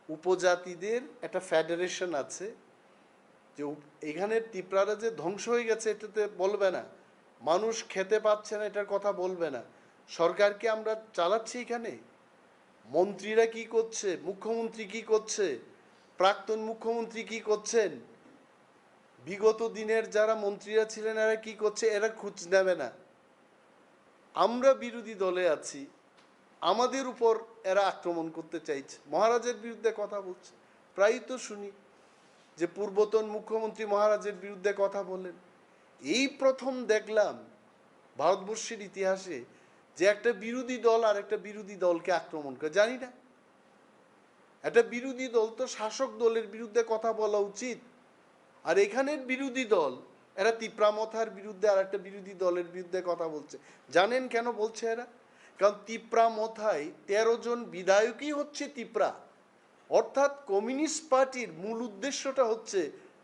উপজাতিদের একটা ফেডারেশন আছে, যে এখানের তিপ্রারা যে ধ্বংস হয়ে গেছে এটাতে বলবে না, মানুষ খেতে পাচ্ছে না এটার কথা বলবে না, সরকারকে আমরা চালাচ্ছি এখানে, মন্ত্রীরা কি করছে, মুখ্যমন্ত্রী কি করছে, প্রাক্তন মুখ্যমন্ত্রী কি করছেন, বিগত দিনের যারা মন্ত্রীরা ছিলেন এরা কি করছে, এরা খোঁজ নেবে না। আমরা বিরোধী দলে আছি, আমাদের উপর এরা আক্রমণ করতে চাইছে, মহারাজের বিরুদ্ধে কথা বলছে। প্রায়ই তো শুনি যে পূর্বতন মুখ্যমন্ত্রী মহারাজের বিরুদ্ধে কথা বলেন। এই প্রথম দেখলাম ভারতবর্ষের ইতিহাসে যে একটা বিরোধী দল আর একটা বিরোধী দলকে আক্রমণ করে। জানি না, একটা বিরোধী দল তো শাসক দলের বিরুদ্ধে কথা বলা উচিত, আর এখানের বিরোধী দল এরা তিপ্রামথার বিরুদ্ধে আর একটা বিরোধী দলের বিরুদ্ধে কথা বলছে। জানেন কেন বলছে এরা? কারণ তিপ্রামথায় 13 জন বিধায়কই হচ্ছে তিপ্রা, অর্থাৎ কমিউনিস্ট পার্টির মূল উদ্দেশ্যটা হচ্ছে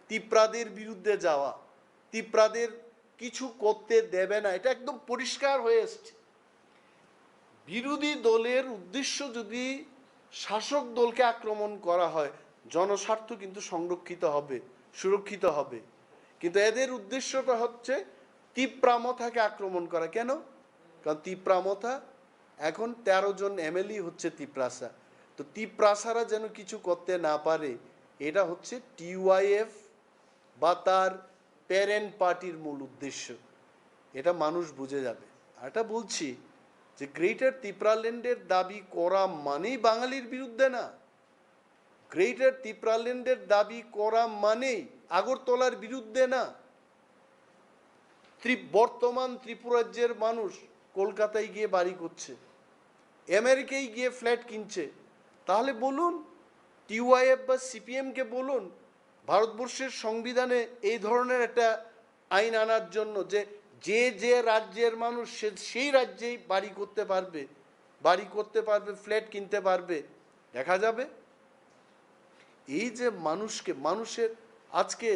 তিপ্রাদের বিরুদ্ধে যাওয়া, তিপ্রাদের কিছু করতে দেবে না, এটা একদম পরিষ্কার হয়ে এসছে। বিরোধী দলের উদ্দেশ্য যদি শাসক দলকে আক্রমণ করা হয়, জনস্বার্থ কিন্তু সংরক্ষিত হবে, সুরক্ষিত হবে, কিন্তু এদের উদ্দেশ্যটা হচ্ছে তিপ্রামথাকে আক্রমণ করা। কেন? কারণ তিপ্রামথা এখন 13 জন এমএলএ হচ্ছে তিপ্রাসা, তো তিপ্রাসারা যেন কিছু করতে না পারে, এটা হচ্ছে টিওয়াইএফ বা তার প্যারেন্ট পার্টির মূল উদ্দেশ্য। এটা মানুষ বুঝে যাবে। আর এটা বলছি যে গ্রেটার তিপ্রাল্যান্ডের দাবি করা মানেই বাঙালির বিরুদ্ধে না, গ্রেটার তিপ্রাল্যান্ডের দাবি করা মানেই আগরতলার বিরুদ্ধে না। বর্তমান ত্রিপুরাজ্যের মানুষ কলকাতায় গিয়ে বাড়ি করছে, আমেরিকায় গিয়ে ফ্ল্যাট কিনছে, তাহলে বলুন টিওয়াইএফ বা সিপিএমকে বলুন ভারতবর্ষের সংবিধানে এই ধরনের একটা আইন আনার জন্য, যে যে যে রাজ্যের মানুষ সেই রাজ্যেই বাড়ি করতে পারবে, ফ্ল্যাট কিনতে পারবে, দেখা যাবে। এই যে মানুষের আজকে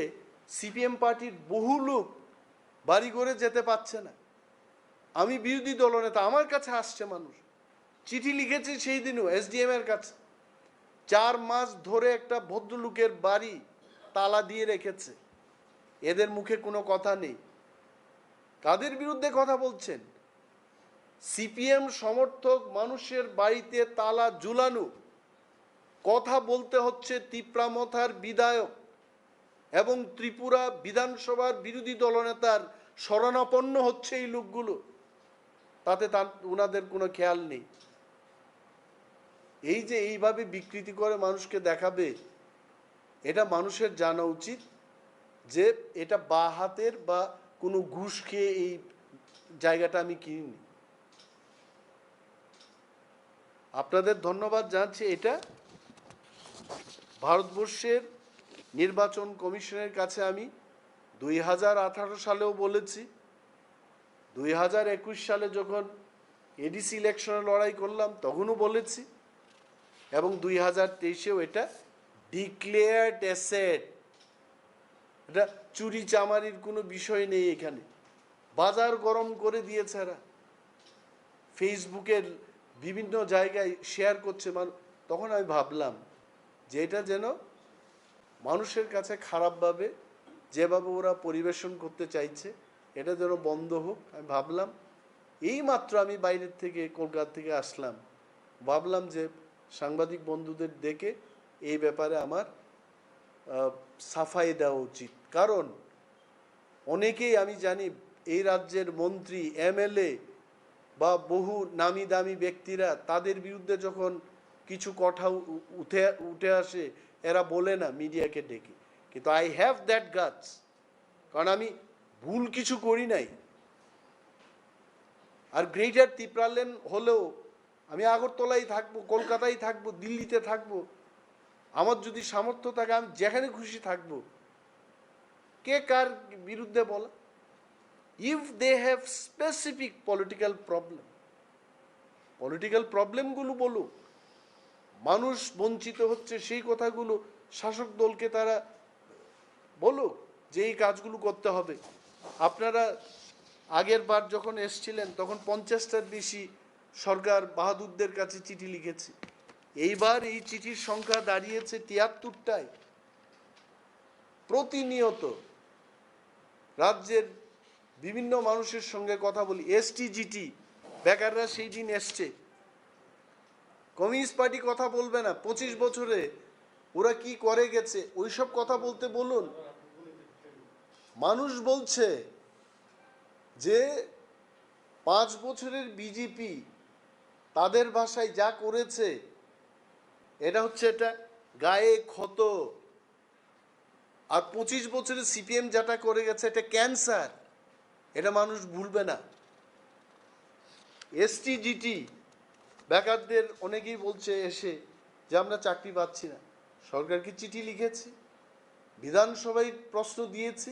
সিপিএম পার্টির বহু লোক বাড়ি করে যেতে পারছে না। আমি বিরোধী দলনেতা, আমার কাছে আসছে মানুষ, চিঠি লিখেছে সেই দিনও এসডিএম এর কাছে, 4 মাস ধরে একটা ভদ্রলোকের বাড়ি তালা দিয়ে রেখেছে, এদের মুখে কোনো কথা নেই। কাদের বিরুদ্ধে কথা বলছেন? সিপিএম সমর্থক মানুষের বাড়িতে তালা ঝুলানো, কথা বলতে হচ্ছে তিপ্রামথার বিধায়ক এবং ত্রিপুরা বিধানসভার বিরোধী দলনেতার শরণাপন্ন হচ্ছে এই লোকগুলো, তাতে ওনাদের কোনো খেয়াল নেই। এই যে এইভাবে বিকৃতি করে মানুষকে দেখাবে, এটা মানুষের জানা উচিত যে এটা বা হাতের বা কোনো ঘুষ খেয়ে এই জায়গাটা আমি কিনিনি। আপনাদের ধন্যবাদ জানাচ্ছি। এটা ভারতবর্ষের নির্বাচন কমিশনের কাছে আমি 2018 সালেও বলেছি, 2021 সালে যখন এডিসি ইলেকশনে লড়াই করলাম তখনও বলেছি, এবং 2023-এও এটা ডিক্লেয়ার্ড অ্যাসেট। এটা চুরি চামারির কোনো বিষয় নেই এখানে। বাজার গরম করে দিয়েছে এরা, ফেসবুকের বিভিন্ন জায়গায় শেয়ার করছে মানুষ। তখন আমি ভাবলাম যে এটা যেন মানুষের কাছে খারাপভাবে যেভাবে ওরা পরিবেশন করতে চাইছে এটা যেন বন্ধ হোক। আমি ভাবলাম, এই মাত্র আমি বাইরের থেকে কলকাতা থেকে আসলাম, ভাবলাম যে সাংবাদিক বন্ধুদের ডেকে এই ব্যাপারে আমার সাফাই দেওয়া উচিত। কারণ অনেকেই আমি জানি এই রাজ্যের মন্ত্রী, এমএলএ বা বহু নামি দামি ব্যক্তিরা, তাদের বিরুদ্ধে যখন কিছু কথা উঠে আসে এরা বলে না মিডিয়াকে ডেকে, কিন্তু আই হ্যাভ দ্যাট গাটস, কারণ আমি ভুল কিছু করি নাই। আর গ্রেটার ত্রিপুরাল্যান হলেও আমি আগরতলায় থাকবো, কলকাতায় থাকবো, দিল্লিতে থাকবো, আমার যদি সামর্থ্য থাকে আমি যেখানে খুশি থাকবো। কে কার বিরুদ্ধে বলা? If they have specific political প্রবলেমগুলো বলুক, মানুষ বঞ্চিত হচ্ছে সেই কথাগুলো শাসক দলকে তারা বলুক যে এই কাজগুলো করতে হবে। আপনারা আগের বার যখন এসছিলেন তখন 50টার বেশি সরকার বাহাদুরদের কাছে চিঠি লিখেছে। এইবার এই চিঠির সংখ্যা দাঁড়িয়েছে 73টায়। প্রতিনিয়ত রাজ্যের বিভিন্ন মানুষের সঙ্গে কথা বলি। এসটিজিটি বেকাররা সেই দিন এসছে, কমিউনিস্ট পার্টি কথা বলবে না 25 বছরে ওরা কি করে গেছে ওইসব কথা বলতে বলুন। মানুষ বলছে যে 5 বছরের বিজেপি তাদের ভাষায় যা করেছে এটা হচ্ছে এটা গায়ে ক্ষত, আর 25 বছরের সিপিএম যেটা করে গেছে এটা ক্যান্সার, এটা মানুষ ভুলবে না। এসটিজিটি বেকারদের অনেকেই বলছে এসে যে আমরা চাকরি পাচ্ছি না। সরকারকে চিঠি লিখেছি, বিধানসভায় প্রশ্ন দিয়েছি,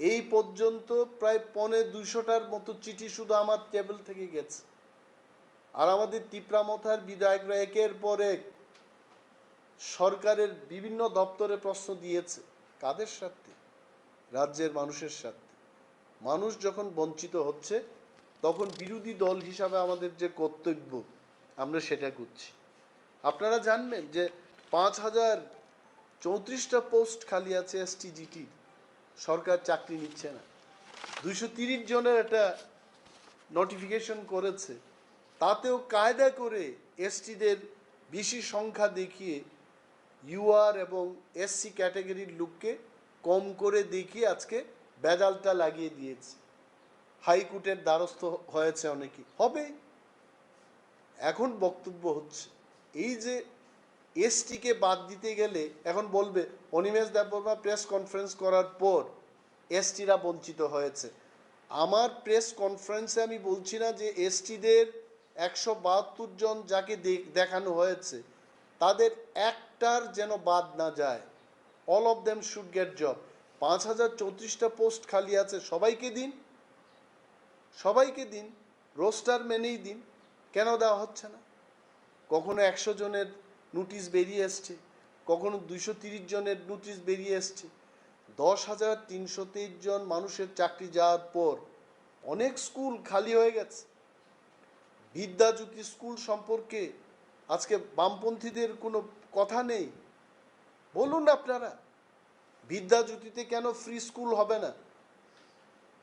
এই পর্যন্ত প্রায় 250টার মতো চিঠি শুধু আমার টেবিল থেকে গেছে। আর আমাদের ত্রিপুরামথার বিধায়করা একের পর এক সরকারের বিভিন্ন দপ্তরে প্রশ্ন দিয়েছে। কাদের স্বার্থে? রাজ্যের মানুষের স্বার্থে। মানুষ যখন বঞ্চিত হচ্ছে তখন বিরোধী দল হিসাবে আমাদের যে কর্তব্য আমরা সেটা করছি। আপনারা জানবেন যে 5034টা পোস্ট খালি আছে এসটিজিটি, সরকার চাকরি নিচ্ছে না। 230 জনের একটা নোটিফিকেশন করেছে, তাতেও কায়দা করে এসটিদের বেশি সংখ্যা দেখিয়ে ইউআর এবং এসসি ক্যাটাগরির লোককে কম করে দেখিয়ে আজকে বেজালটা লাগিয়ে দিয়েছে। হাইকোর্টের দ্বারস্থ হয়েছে অনেকে, হবে। এখন বক্তব্য হচ্ছে এই যে এসটিকে বাদ দিতে গেলে এখন বলবে অনিমেষ দেববর্মা প্রেস কনফারেন্স করার পর এসটিরা বঞ্চিত হয়েছে। আমার প্রেস কনফারেন্সে আমি বলছি না যে এসটিদের 172 জন যাকে দেখানো হয়েছে তাদের একটার যেন বাদ না যায়। All of them should get job. 5034টা পোস্ট খালি আছে, সবাইকে দিন, সবাইকে দিন, রোস্টার মেনেই দিন। কেন দেওয়া হচ্ছে না? কখনো 100 জনের নোটিশ বেরিয়ে এসছে, কখনো 230 জনের নোটিশ বেরিয়ে এসছে। 10,323 জন মানুষের চাকরি যাওয়ার পর অনেক স্কুল খালি হয়ে গেছে। বিদ্যাজ্যোতি স্কুল সম্পর্কে আজকে বামপন্থীদের কোনো কথা নেই। বলুন আপনারা, বিদ্যাজ্যোতিতে কেন ফ্রি স্কুল হবে না?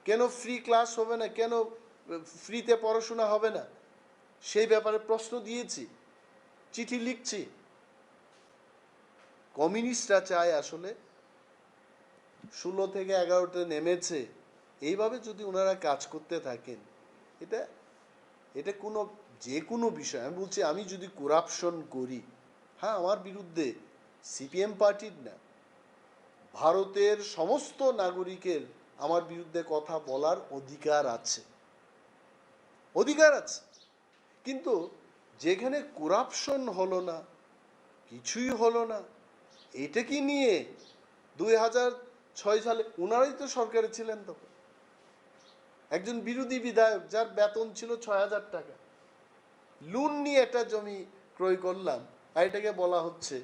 কেন ফ্রি ক্লাস হবে না? কেন ফ্রিতে পড়াশোনা হবে না? সেই ব্যাপারে প্রশ্ন দিয়েছি, চিঠি লিখছি। কমিউনিস্টরা চায় আসলে 16 থেকে 11তে নেমেছে, এইভাবে যদি ওনারা কাজ করতে থাকেন এটা কোনো যে কোনো বিষয়, আমি বলছি আমি যদি করাপশন করি, হ্যাঁ আমার বিরুদ্ধে সিপিএম পার্টির না, ভারতের সমস্ত নাগরিকের আমার বিরুদ্ধে কথা বলার অধিকার আছে, অধিকার আছে। কিন্তু যেখানে করাপশন হলো না, কিছুই হলো না, এটা কি নিয়ে 6 সালে ওনারাই তো সরকারে ছিলেন তখন, একজন বিরোধী বিধায়ক যার বেতন ছিল 6,000 টাকা, লোন নিয়ে একটা জমি ক্রয় করলাম, আর এটাকে বলা হচ্ছে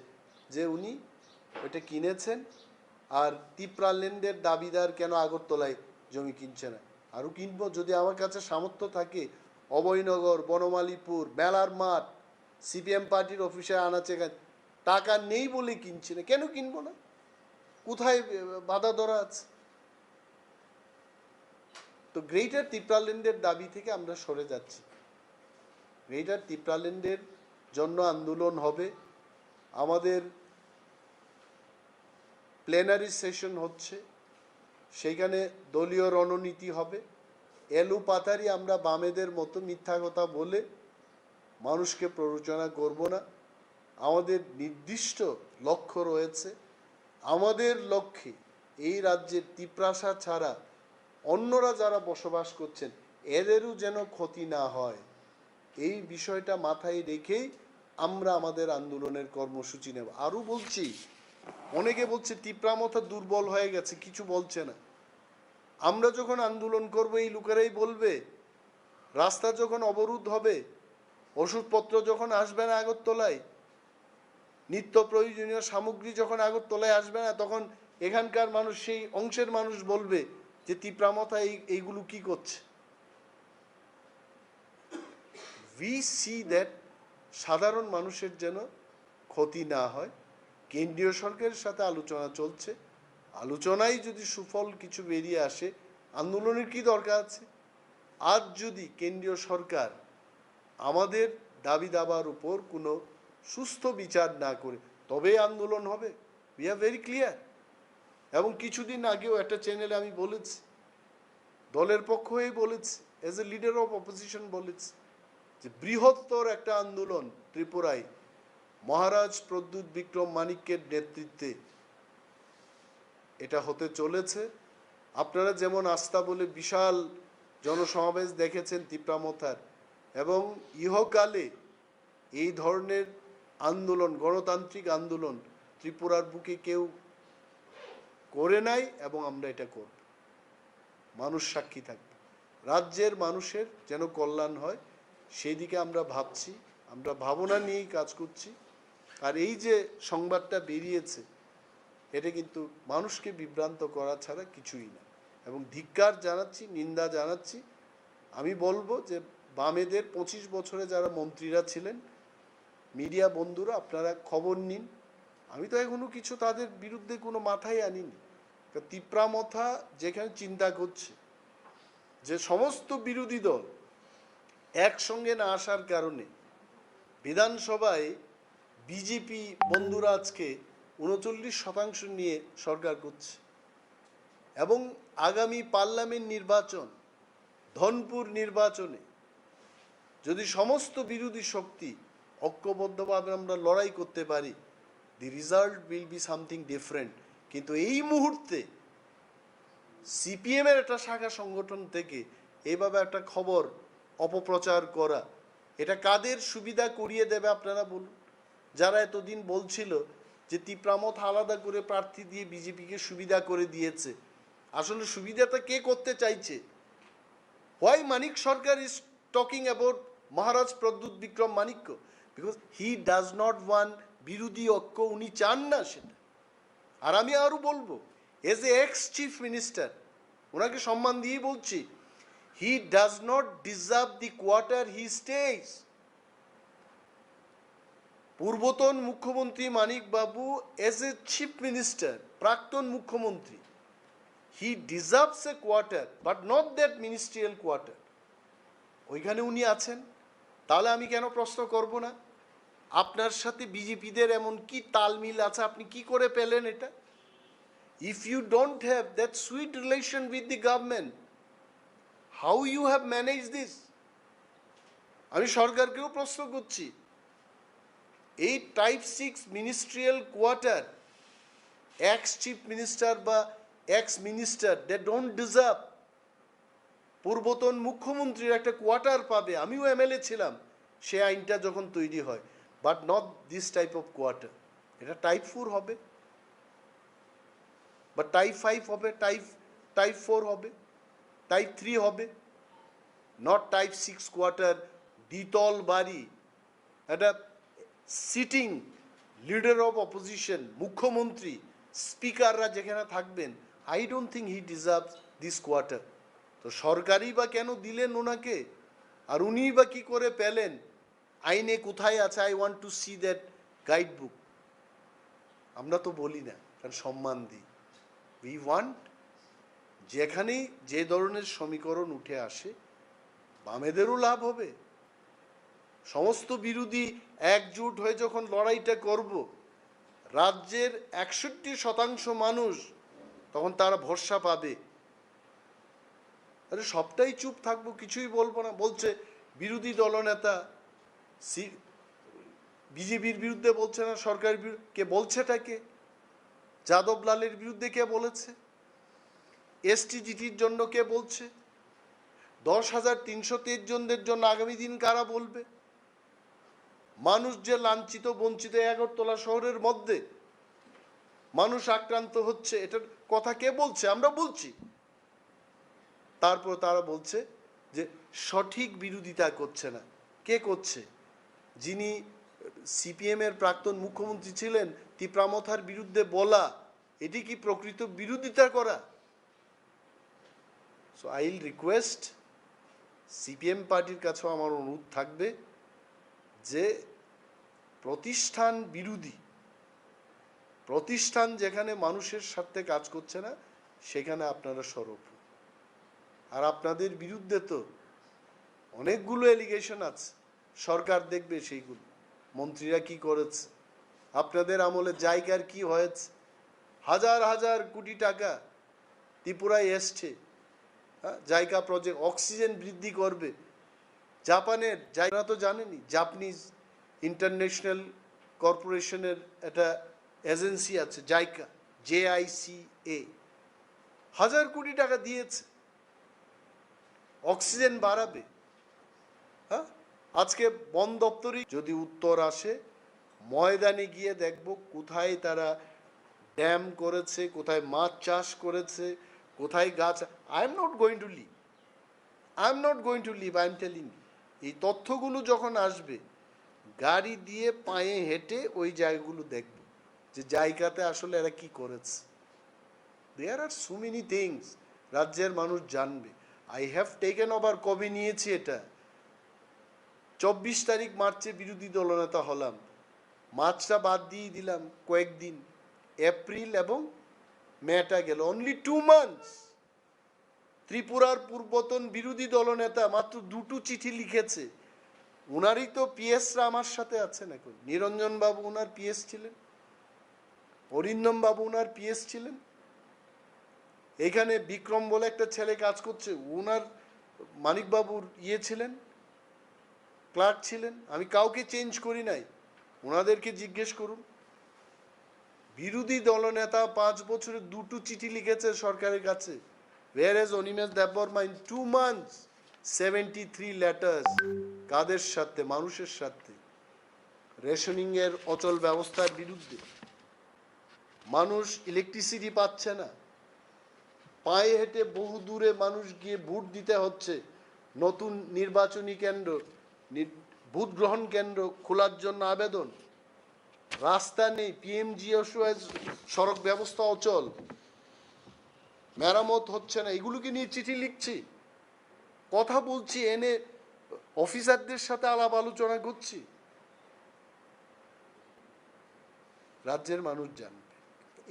যে উনি ওইটা কিনেছেন আর তিপ্রাল্যান্ডের দাবিদার কেন আগরতলায় জমি কিনছে না। আরও কিনবো যদি আমার কাছে সামর্থ্য থাকে, অভয়নগর, বনমালীপুর, মেলার মাঠ, সিপিএম পার্টির অফিসে আনাচে টাকা নেই বলে কিনছি না, কেন কিনবো না? কোথায় বাধা ধরা আছে? তো গ্রেটার তিপ্রাল্যান্ডের দাবি থেকে আমরা সরে যাচ্ছি। গ্রেটার তিপ্রাল্যান্ডের জন্য আন্দোলন হবে। আমাদের প্লেনারি সেশন হচ্ছে, সেইখানে দলীয় রণনীতি হবে। এলু পাতারি আমরা বামেদের মতো মিথ্যা কথা বলে মানুষকে প্ররোচনা করব না। আমাদের নির্দিষ্ট লক্ষ্য রয়েছে। আমাদের লক্ষ্যে এই রাজ্যের তিপ্রাসা ছাড়া অন্যরা যারা বসবাস করছেন এদেরও যেন ক্ষতি না হয়, এই বিষয়টা মাথায় রেখেই আমরা আমাদের আন্দোলনের কর্মসূচি নেব। আরও বলছি, অনেকে বলছে তিপ্রামথা দুর্বল হয়ে গেছে, কিছু বলছে না। আমরা যখন আন্দোলন করব এই লোকেরাই বলবে, রাস্তা যখন অবরোধ হবে, ওষুধপত্র যখন আসবে না আগরতলায়, নিত্য প্রয়োজনীয় সামগ্রী যখন আগরতলায় আসবে না, তখন এখানকার মানুষ, সেই অংশের মানুষ বলবে যে তিপ্রামথা এইগুলো কি করছে। উই সি দ্যাট সাধারণ মানুষের যেন ক্ষতি না হয়। কেন্দ্রীয় সরকারের সাথে আলোচনা চলছে, আলোচনায় যদি সুফল কিছু বেরিয়ে আসে, আন্দোলনের কি দরকার আছে? আজ যদি কেন্দ্রীয় সরকার আমাদের দাবি দাবার উপর কোনো সুস্থ বিচার না করে তবে আন্দোলন হবে। We are very clear. এবং কিছুদিন আগেও একটা চ্যানেলে আমি বলেছি, দলের পক্ষ হয়ে বলেছি, as a leader of opposition বলেছি যে বৃহত্তর একটা আন্দোলন ত্রিপুরায় মহারাজ প্রদ্যুৎ বিক্রম মানিক্যের নেতৃত্বে এটা হতে চলেছে। আপনারা যেমন আস্থা বলে বিশাল জনসমাবেশ দেখেছেন তিপ্রামথার, এবং ইহকালে এই ধরনের আন্দোলন, গণতান্ত্রিক আন্দোলন ত্রিপুরার বুকে কেউ করে নাই, এবং আমরা এটা করব। মানুষ সাক্ষী থাকবে, রাজ্যের মানুষের যেন কল্যাণ হয় সেই দিকে আমরা ভাবছি, আমরা ভাবনা নিয়েই কাজ করছি। আর এই যে সংবাদটা বেরিয়েছে, এটা কিন্তু মানুষকে বিভ্রান্ত করা ছাড়া কিছুই না, এবং ধিক্কার জানাচ্ছি, নিন্দা জানাচ্ছি। আমি বলবো যে বামেদের 25 বছরে যারা মন্ত্রীরা ছিলেন, মিডিয়া বন্ধুরা আপনারা খবর নিন। আমি তো এখনো কিছু তাদের বিরুদ্ধে কোনো মাথায় আনিনি। তিপ্রামথা যেখানে চিন্তা করছে যে সমস্ত বিরোধী দল একসঙ্গে না আসার কারণে বিধানসভায় বিজেপি বন্ধুরা আজকে 39% নিয়ে সরকার করছে, এবং আগামী পার্লামেন্ট নির্বাচন, ধনপুর নির্বাচনে যদি সমস্ত বিরোধী শক্তি ঐক্যবদ্ধভাবে আমরা লড়াই করতে পারি, দি result will be something different. কিন্তু এই মুহূর্তে সিপিএমের একটা শাখা সংগঠন থেকে এইভাবে একটা খবর অপপ্রচার করা, এটা কাদের সুবিধা করিয়ে দেবে আপনারা বলুন? যারা এতদিন বলছিল যে তিপ্রামথ আলাদা করে প্রার্থী দিয়ে বিজেপিকে সুবিধা করে দিয়েছে, আসলে সুবিধাটা কে করতে চাইছে? Why Manik Sarkar is talking about Maharaj Pradyot Bikram Manikya? Because he does not want বিরোধী ঐক্য, উনি চান না সেটা। আর আমি আরও বলবো, as a ex chief minister, ওনাকে সম্মান দিয়েই বলছি, he does not deserve the quarter he stays. পূর্বতন মুখ্যমন্ত্রী Manik babu as a chief minister, প্রাক্তন মুখ্যমন্ত্রী, he deserves a quarter, but not that ministerial quarter. ওইখানে উনি আছেন, তাহলে আমি কেন প্রশ্ন করব না? আপনার সাথে বিজেপিদের এমন কি তালমিল আছে, আপনি কি করে পেলেন এটা? If you don't have that sweet relation with the government, how you have manage this? আমি সরকারকেও প্রশ্ন করছি, এই type 6 ministerial quarter ex chief minister বা ex minister, they don't deserve. পূর্বতন মুখ্যমন্ত্রীর একটা কোয়ার্টার পাবে, আমিও এমএলএ ছিলাম সে আইনটা যখন তৈরি হয়, but not this type of quarter. এটা টাইপ 4 হবে। বা টাইপ 5 হবে, টাইপ 4 হবে, টাইপ 3 হবে, নট টাইপ 6 কোয়ার্টার, দ্বিতল বাড়ি, একটা সিটিং লিডার অফ অপোজিশন, মুখ্যমন্ত্রী, স্পিকাররা যেখানে থাকবেন, I don't think he deserves this quarter. তো সরকারই বা কেন দিলেন ওনাকে, আর উনিই বা কী করে পেলেন, আইনে কোথায় আছে? I want to see that guide book. আমরা তো বলি না, কারণ সম্মান দিই। উই ওয়ান্ট, যেখানেই যে ধরনের সমীকরণ উঠে আসে, বামেদেরও লাভ হবে, সমস্ত বিরোধী একজোট হয়ে যখন লড়াইটা করব, রাজ্যের 61% মানুষ তখন তারা ভরসা পাবে। আরে সবটাই চুপ থাকবো, কিছুই বলবো না। বলছে বিরোধী দলনেতা বিজেপির বিরুদ্ধে বলছে না, সরকারের বিরুদ্ধে। কে বলছেটা কে? যাদব লালের বিরুদ্ধে কে বলেছে? এসটিজিটির জন্য কে বলছে? 10,323 জনদের জন্য আগামী দিন কারা বলবে? মানুষ যে লাঞ্ছিত বঞ্চিত, আগরতলা শহরের মধ্যে মানুষ আক্রান্ত হচ্ছে, এটার কথা কে বলছে? আমরা বলছি। তারপর তারা বলছে যে সঠিক বিরোধিতা করছে না। কে করছে? যিনি সিপিএম এর প্রাক্তন মুখ্যমন্ত্রী ছিলেন, তিপ্রামথার বিরুদ্ধে বলা, এটি কি প্রকৃত বিরোধিতা করা? So I will request, CPM পার্টির কাছেও আমার অনুরোধ থাকবে যে প্রতিষ্ঠান বিরোধী প্রতিষ্ঠান যেখানে মানুষের সাথে কাজ করছে না, সেখানে আপনারা সরব। আর আপনাদের বিরুদ্ধে তো অনেকগুলো এলিগেশন আছে, সরকার দেখবে সেইগুলো। মন্ত্রীরা কি করেছে, আপনাদের আমলে জায়গার কি হয়েছে, হাজার হাজার কোটি টাকা ত্রিপুরায় এসছে। জায়গা প্রজেক্ট, অক্সিজেন বৃদ্ধি করবে। জাপানের জায়গা তো জানেনি, জাপানিজ ইন্টারন্যাশনাল কর্পোরেশনের একটা এজেন্সি আছে জাইকা, JICA, 1,000 কোটি টাকা দিয়েছে, অক্সিজেন বাড়াবে। হ্যাঁ, আজকে বন দপ্তরই যদি উত্তর আসে, ময়দানে গিয়ে দেখব কোথায় তারা ড্যাম করেছে, কোথায় মাছ চাষ করেছে, কোথায় গাছ। I am not going to leave, I am telling you. এই তথ্যগুলো যখন আসবে, গাড়ি দিয়ে পায়ে হেঁটে ওই জায়গাগুলো দেখব, যে জায়গাতে আসলে এরা কি করেছে। দেয়ার আর সো মেনি থিংস রাজ্যের মানুষ জানবে। I have taken over. কবে নিয়েছি এটা? 24 তারিখ মার্চে বিরোধী দলনেতা হলাম, মার্চটা বাদ দিয়ে দিলাম কয়েকদিন, এপ্রিল এবং মেটা গেল, অনলি 2 months। ত্রিপুরার পূর্বতন বিরোধী দলনেতা মাত্র 2টো চিঠি লিখেছে। উনারই তো পিএসরা আমার সাথে আছেন এখন। নিরঞ্জন বাবু উনার পিএস ছিলেন, অরিন্দম বাবু উনার পিএস ছিলেন, এখানে বিক্রম বলে একটা ছেলে কাজ করছে, উনার মানিকবাবুর ছিলেন, ক্লার্ক ছিলেন। আমি কাউকে চেঞ্জ করি নাই, ওনাদেরকে জিজ্ঞেস করুন। বিরোধী দলনেতা 5 বছরে 2টো চিঠি লিখেছে সরকারের কাছে। whereas Animesh Debbarma in 2 months 73 letters। কাদের সাথে? মানুষের সাথে। রেশনিং এর অচল ব্যবস্থার বিরুদ্ধে। মানুষ ইলেকট্রিসিটি পাচ্ছে না, পায়ে হেঁটে বহু দূরে মানুষ গিয়ে ভোট দিতে হচ্ছে। নতুন নির্বাচনী কেন্দ্র, ভোট গ্রহণ কেন্দ্র খোলার জন্য আবেদন, রাস্তা নেই, PMGSY সড়ক ব্যবস্থা অচল, মেরামত হচ্ছে না। এগুলোকে নিয়ে চিঠি লিখছি, কথা বলছি, এনে অফিসারদের সাথে আলাপ আলোচনা করছি। রাজ্যের মানুষ জানবে।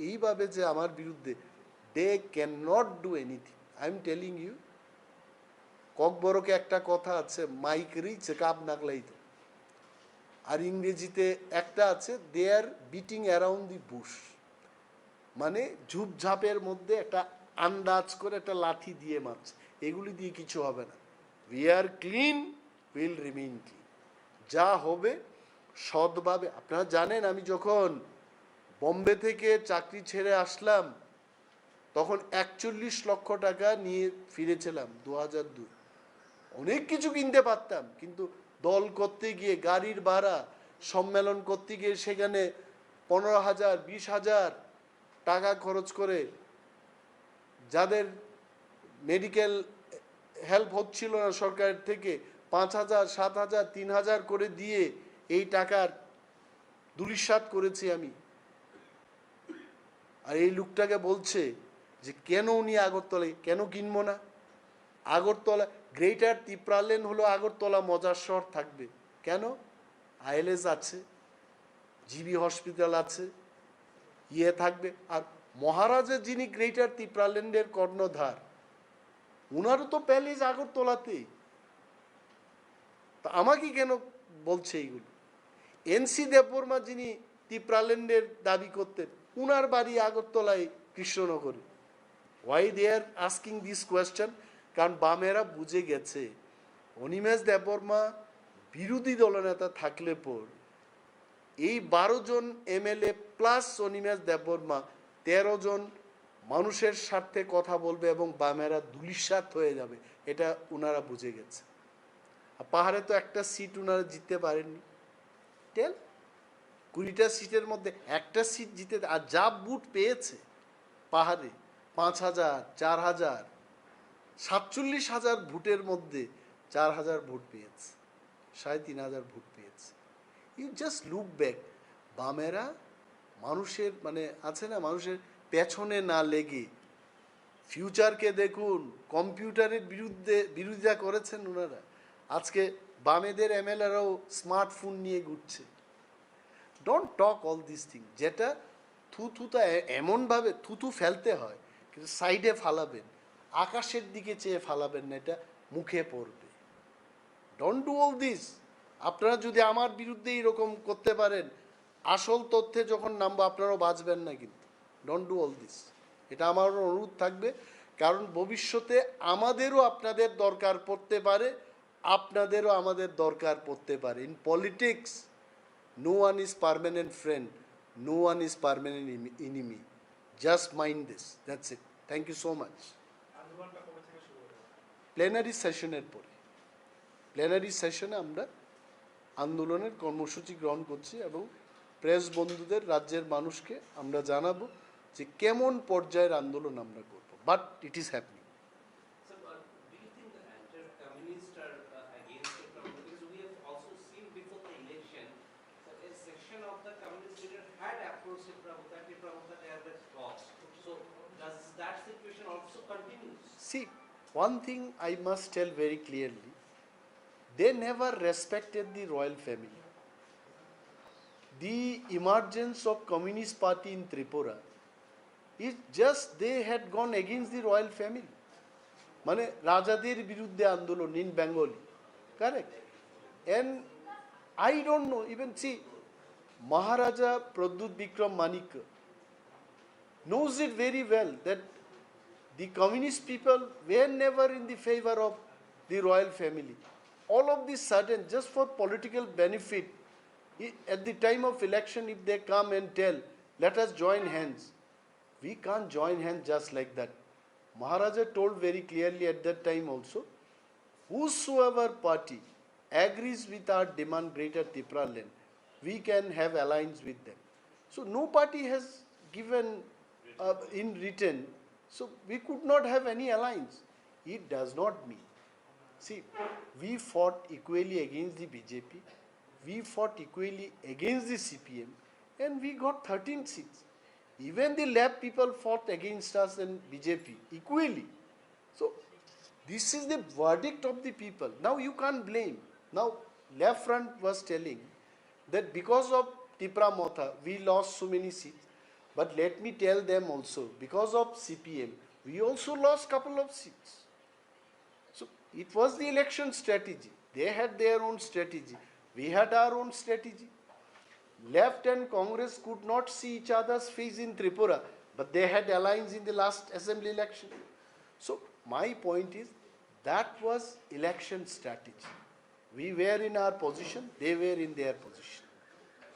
এইভাবে যে আমার বিরুদ্ধে, they can not do anything. I am telling you. ককবরকে একটা কথা আছে, মাইক রিচ কাপ নাগলাইত। আর ইংরেজিতে একটা আছে, they are beating around the bush, মানে ঝুপঝাপের মধ্যে একটা আন্দাজ করে একটা লাঠি দিয়ে মারছে। এগুলি দিয়ে কিছু হবে না। We are clean, will remain clean. যা হবে সৎভাবে। আপনারা জানেন, আমি যখন বোম্বে থেকে চাকরি ছেড়ে আসলাম, তখন 41 লক্ষ টাকা নিয়ে ফিরেছিলাম 2002। অনেক কিছু কিনতে পারতাম, কিন্তু দল করতে গিয়ে, গাড়ির ভাড়া, সম্মেলন করতে গিয়ে সেখানে 15,000 20,000 টাকা খরচ করে যাদের মেডিকেল হেল্প হচ্ছিল না সরকারের থেকে 5,000, 7,000, 3,000 করে দিয়ে এই টাকার দুলিশাত করেছি আমি। আর এই লোকটাকে বলছে যে কেন উনি আগরতলায়, কেন কিনবো না? আগরতলা গ্রেটার তিপ্রালেন হলো আগরতলা মজার শহর থাকবে কেন? আইএলএস আছে, জিবি হসপিটাল আছে, ইয়ে থাকবে। আর মহারাজা যিনি গ্রেটার তিপ্রাল্যান্ডের কর্ণধার, উনারও তো প্যালেস আগরতলাতেই। তা আমাকে কেন বলছে এইগুলো? এনসি দেববর্মা যিনি তিপ্রাল্যান্ডের দাবি করতেন, উনার বাড়ি আগরতলায় কৃষ্ণনগরে। Why they are asking this question? কারণ বামেরা বুঝে গেছে অনিমেষ দেববর্মা বিরোধী দলনেতা থাকলে পর এই 12 জন এমএলএ প্লাস অনিমেষ দেববর্মা 13 জন মানুষের স্বার্থে কথা বলবে এবং বামেরা দুলিশাত হয়ে যাবে, এটা উনারা বুঝে গেছে। আর পাহাড়ে তো একটা সিট উনারা জিততে পারেননি। টেল 20টা সিটের মধ্যে একটা সিট জিতে, আর যা বুট পেয়েছে পাহাড়ে 5,000, 4,000, 47,000 ভোটের মধ্যে 4,000 ভোট পেয়েছে, 3,500 ভোট পেয়েছে। You just look back. বামেরা মানুষের মানে আছে না, মানুষের পেছনে না লেগে ফিউচারকে দেখুন। কম্পিউটারের বিরোধিতা করেছেন ওনারা। আজকে বামেদের এমএলএরাও স্মার্টফোন নিয়ে ঘুরছে। Don't talk all this thing. যেটা থুথুটা এমনভাবে থুথু ফেলতে হয়, কিন্তু সাইডে ফালাবেন, আকাশের দিকে চেয়ে ফালাবেন না, এটা মুখে পড়বে। Don't do all this. আপনারা যদি আমার বিরুদ্ধে এরকম করতে পারেন, আসল তথ্যে যখন নামবো আপনারাও বাঁচবেন না কিন্তু। ডোন্ট ডু অল দিস, এটা আমার অনুরোধ থাকবে। কারণ ভবিষ্যতে আমাদেরও আপনাদের দরকার পড়তে পারে, আপনাদেরও আমাদের দরকার পড়তে পারে। In politics no one is permanent friend, no one is permanent enemy. Just mind this. That's it. Thank you so much. Plenary সেশনের পরে, প্লেনারি সেশনে আমরা আন্দোলনের কর্মসূচি গ্রহণ করছি এবং প্রেস বন্ধুদের, রাজ্যের মানুষকে আমরা জানাবো যে কেমন পর্যায়ের আন্দোলন আমরা করব। But it is happening. So, do you think the anti-communists are against it? Because we have also seen before the election that a section of the communist leader had approached Prabhupada as a boss. So, does that situation also continue? See, one thing I must tell very clearly, they never respected the royal family. The emergence of Communist Party in Tripura is just they had gone against the royal family. মানে রাজাদের বিরুদ্ধে আন্দোলন in Bengali, correct? And I don't know, even see, Maharaja Pradyut Vikram Manikya knows it very well that the communist people were never in the favor of the royal family. All of this sudden, just for political benefit, at the time of election, if they come and tell, let us join hands, we can't join hands just like that. Maharaja told very clearly at that time also, whosoever party agrees with our demand greater Tipraland, we can have alliance with them. So no party has given in written, so we could not have any alliance. It does not mean. See, we fought equally against the BJP, we fought equally against the CPM, and we got 13 seats. Even the left people fought against us and BJP equally. So this is the verdict of the people. Now you can't blame. Now left front was telling that because of Tipra Motha we lost so many seats. But let me tell them also, because of CPM we also lost couple of seats. So it was the election strategy. They had their own strategy, we had our own strategy. Left and Congress could not see each other's face in Tripura, but they had alliance in the last assembly election. So my point is, that was election strategy. We were in our position, they were in their position.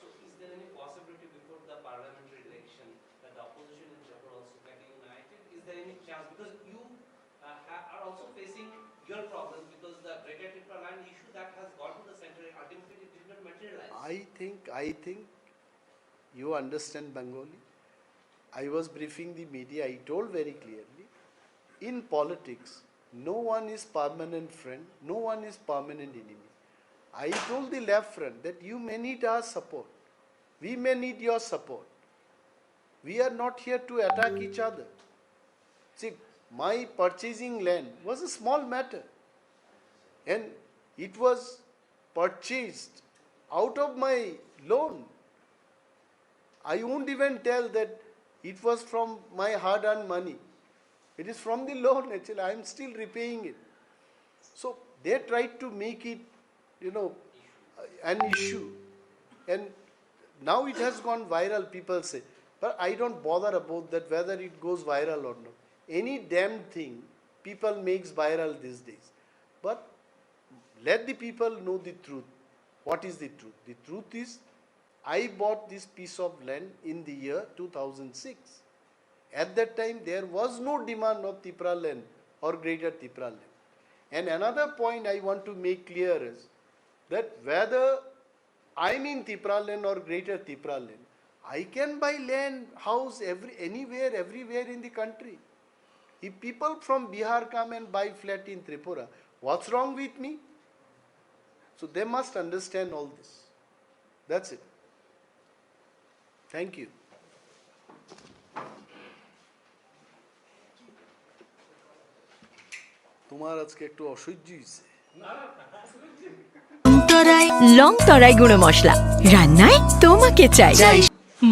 So, is there any possibility before the parliamentary election that the opposition in Jaipur also get united? Is there any chance? Because you are also facing your problems, because the Greater Tripura land issue that has gone to the center ultimately it did not materialize. I think you understand Bengali. I was briefing the media, I told very clearly, in politics, no one is permanent friend, no one is permanent enemy. I told the left front that you may need our support. We may need your support. We are not here to attack each other. See, my purchasing land was a small matter. And it was purchased out of my loan. I won't even tell that it was from my hard-earned money. It is from the loan actually. I am still repaying it. So they tried to make it, an issue. And now it has gone viral, people say. But I don't bother about that, whether it goes viral or not. Any damn thing people makes viral these days. But let the people know the truth. What is the truth? The truth is, I bought this piece of land in the year 2006. At that time, there was no demand of Tipra land or greater Tipra land. And another point I want to make clear is that whether I'm in Tipra land or greater Tipra land, I can buy land, house anywhere, everywhere in the country. If people from Bihar come and buy flat in Tripura, what's wrong with me? So they must understand all this. That's it. Thank you. তোমার আজকে একটু অসহ্য হয়েছে। Long তরাই গুঁড়ো মশলা রান্নায় তোমাকে চাই।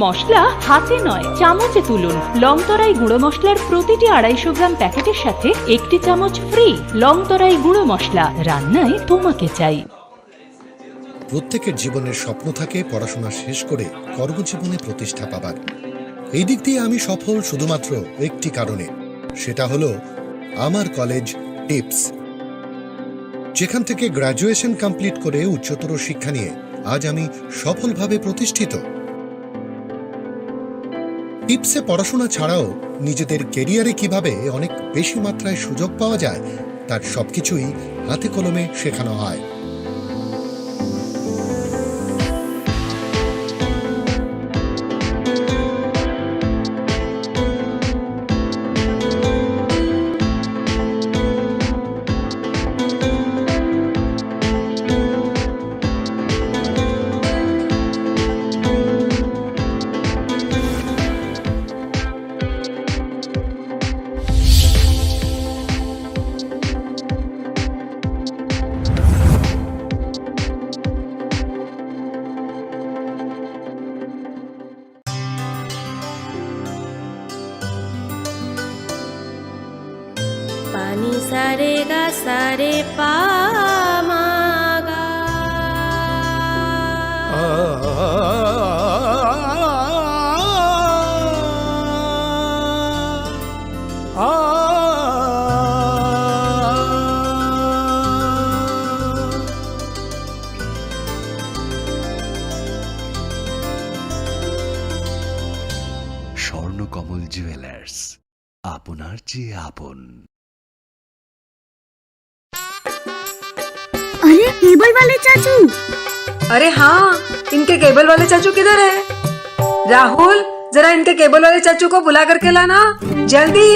মশলা হাতে নয় চামচে তুলুন। লংতরাই গুঁড়ো মশলার প্রতিটি 250 গ্রাম প্যাকেটের সাথে 1টি চামচ ফ্রি। লংতরাই গুঁড়ো মশলা রান্নায় তোমাকে চাই। প্রত্যেকের জীবনের স্বপ্ন থাকে পড়াশোনা শেষ করে কর্মজীবনে প্রতিষ্ঠা পাবার। এই দিক দিয়ে আমি সফল শুধুমাত্র একটি কারণে, সেটা হলো আমার কলেজ টিপস, যেখান থেকে গ্র্যাজুয়েশন কমপ্লিট করে উচ্চতর শিক্ষা নিয়ে আজ আমি সফলভাবে প্রতিষ্ঠিত। টিপসে পড়াশোনা ছাড়াও নিজেদের কেরিয়ারে কিভাবে অনেক বেশি মাত্রায় সুযোগ পাওয়া যায় তার সবকিছুই হাতে কলমে শেখানো হয়। पानी सारे गा सारे पा मा गा। স্বর্ণকমল জুয়েলার্স, আপনার চেয়ে আপন। अरे केबल वाले चाचू। अरे हाँ, इनके केबल वाले चाचू किधर है? राहुल, जरा इनके केबल वाले चाचू को बुला करके लाना जल्दी।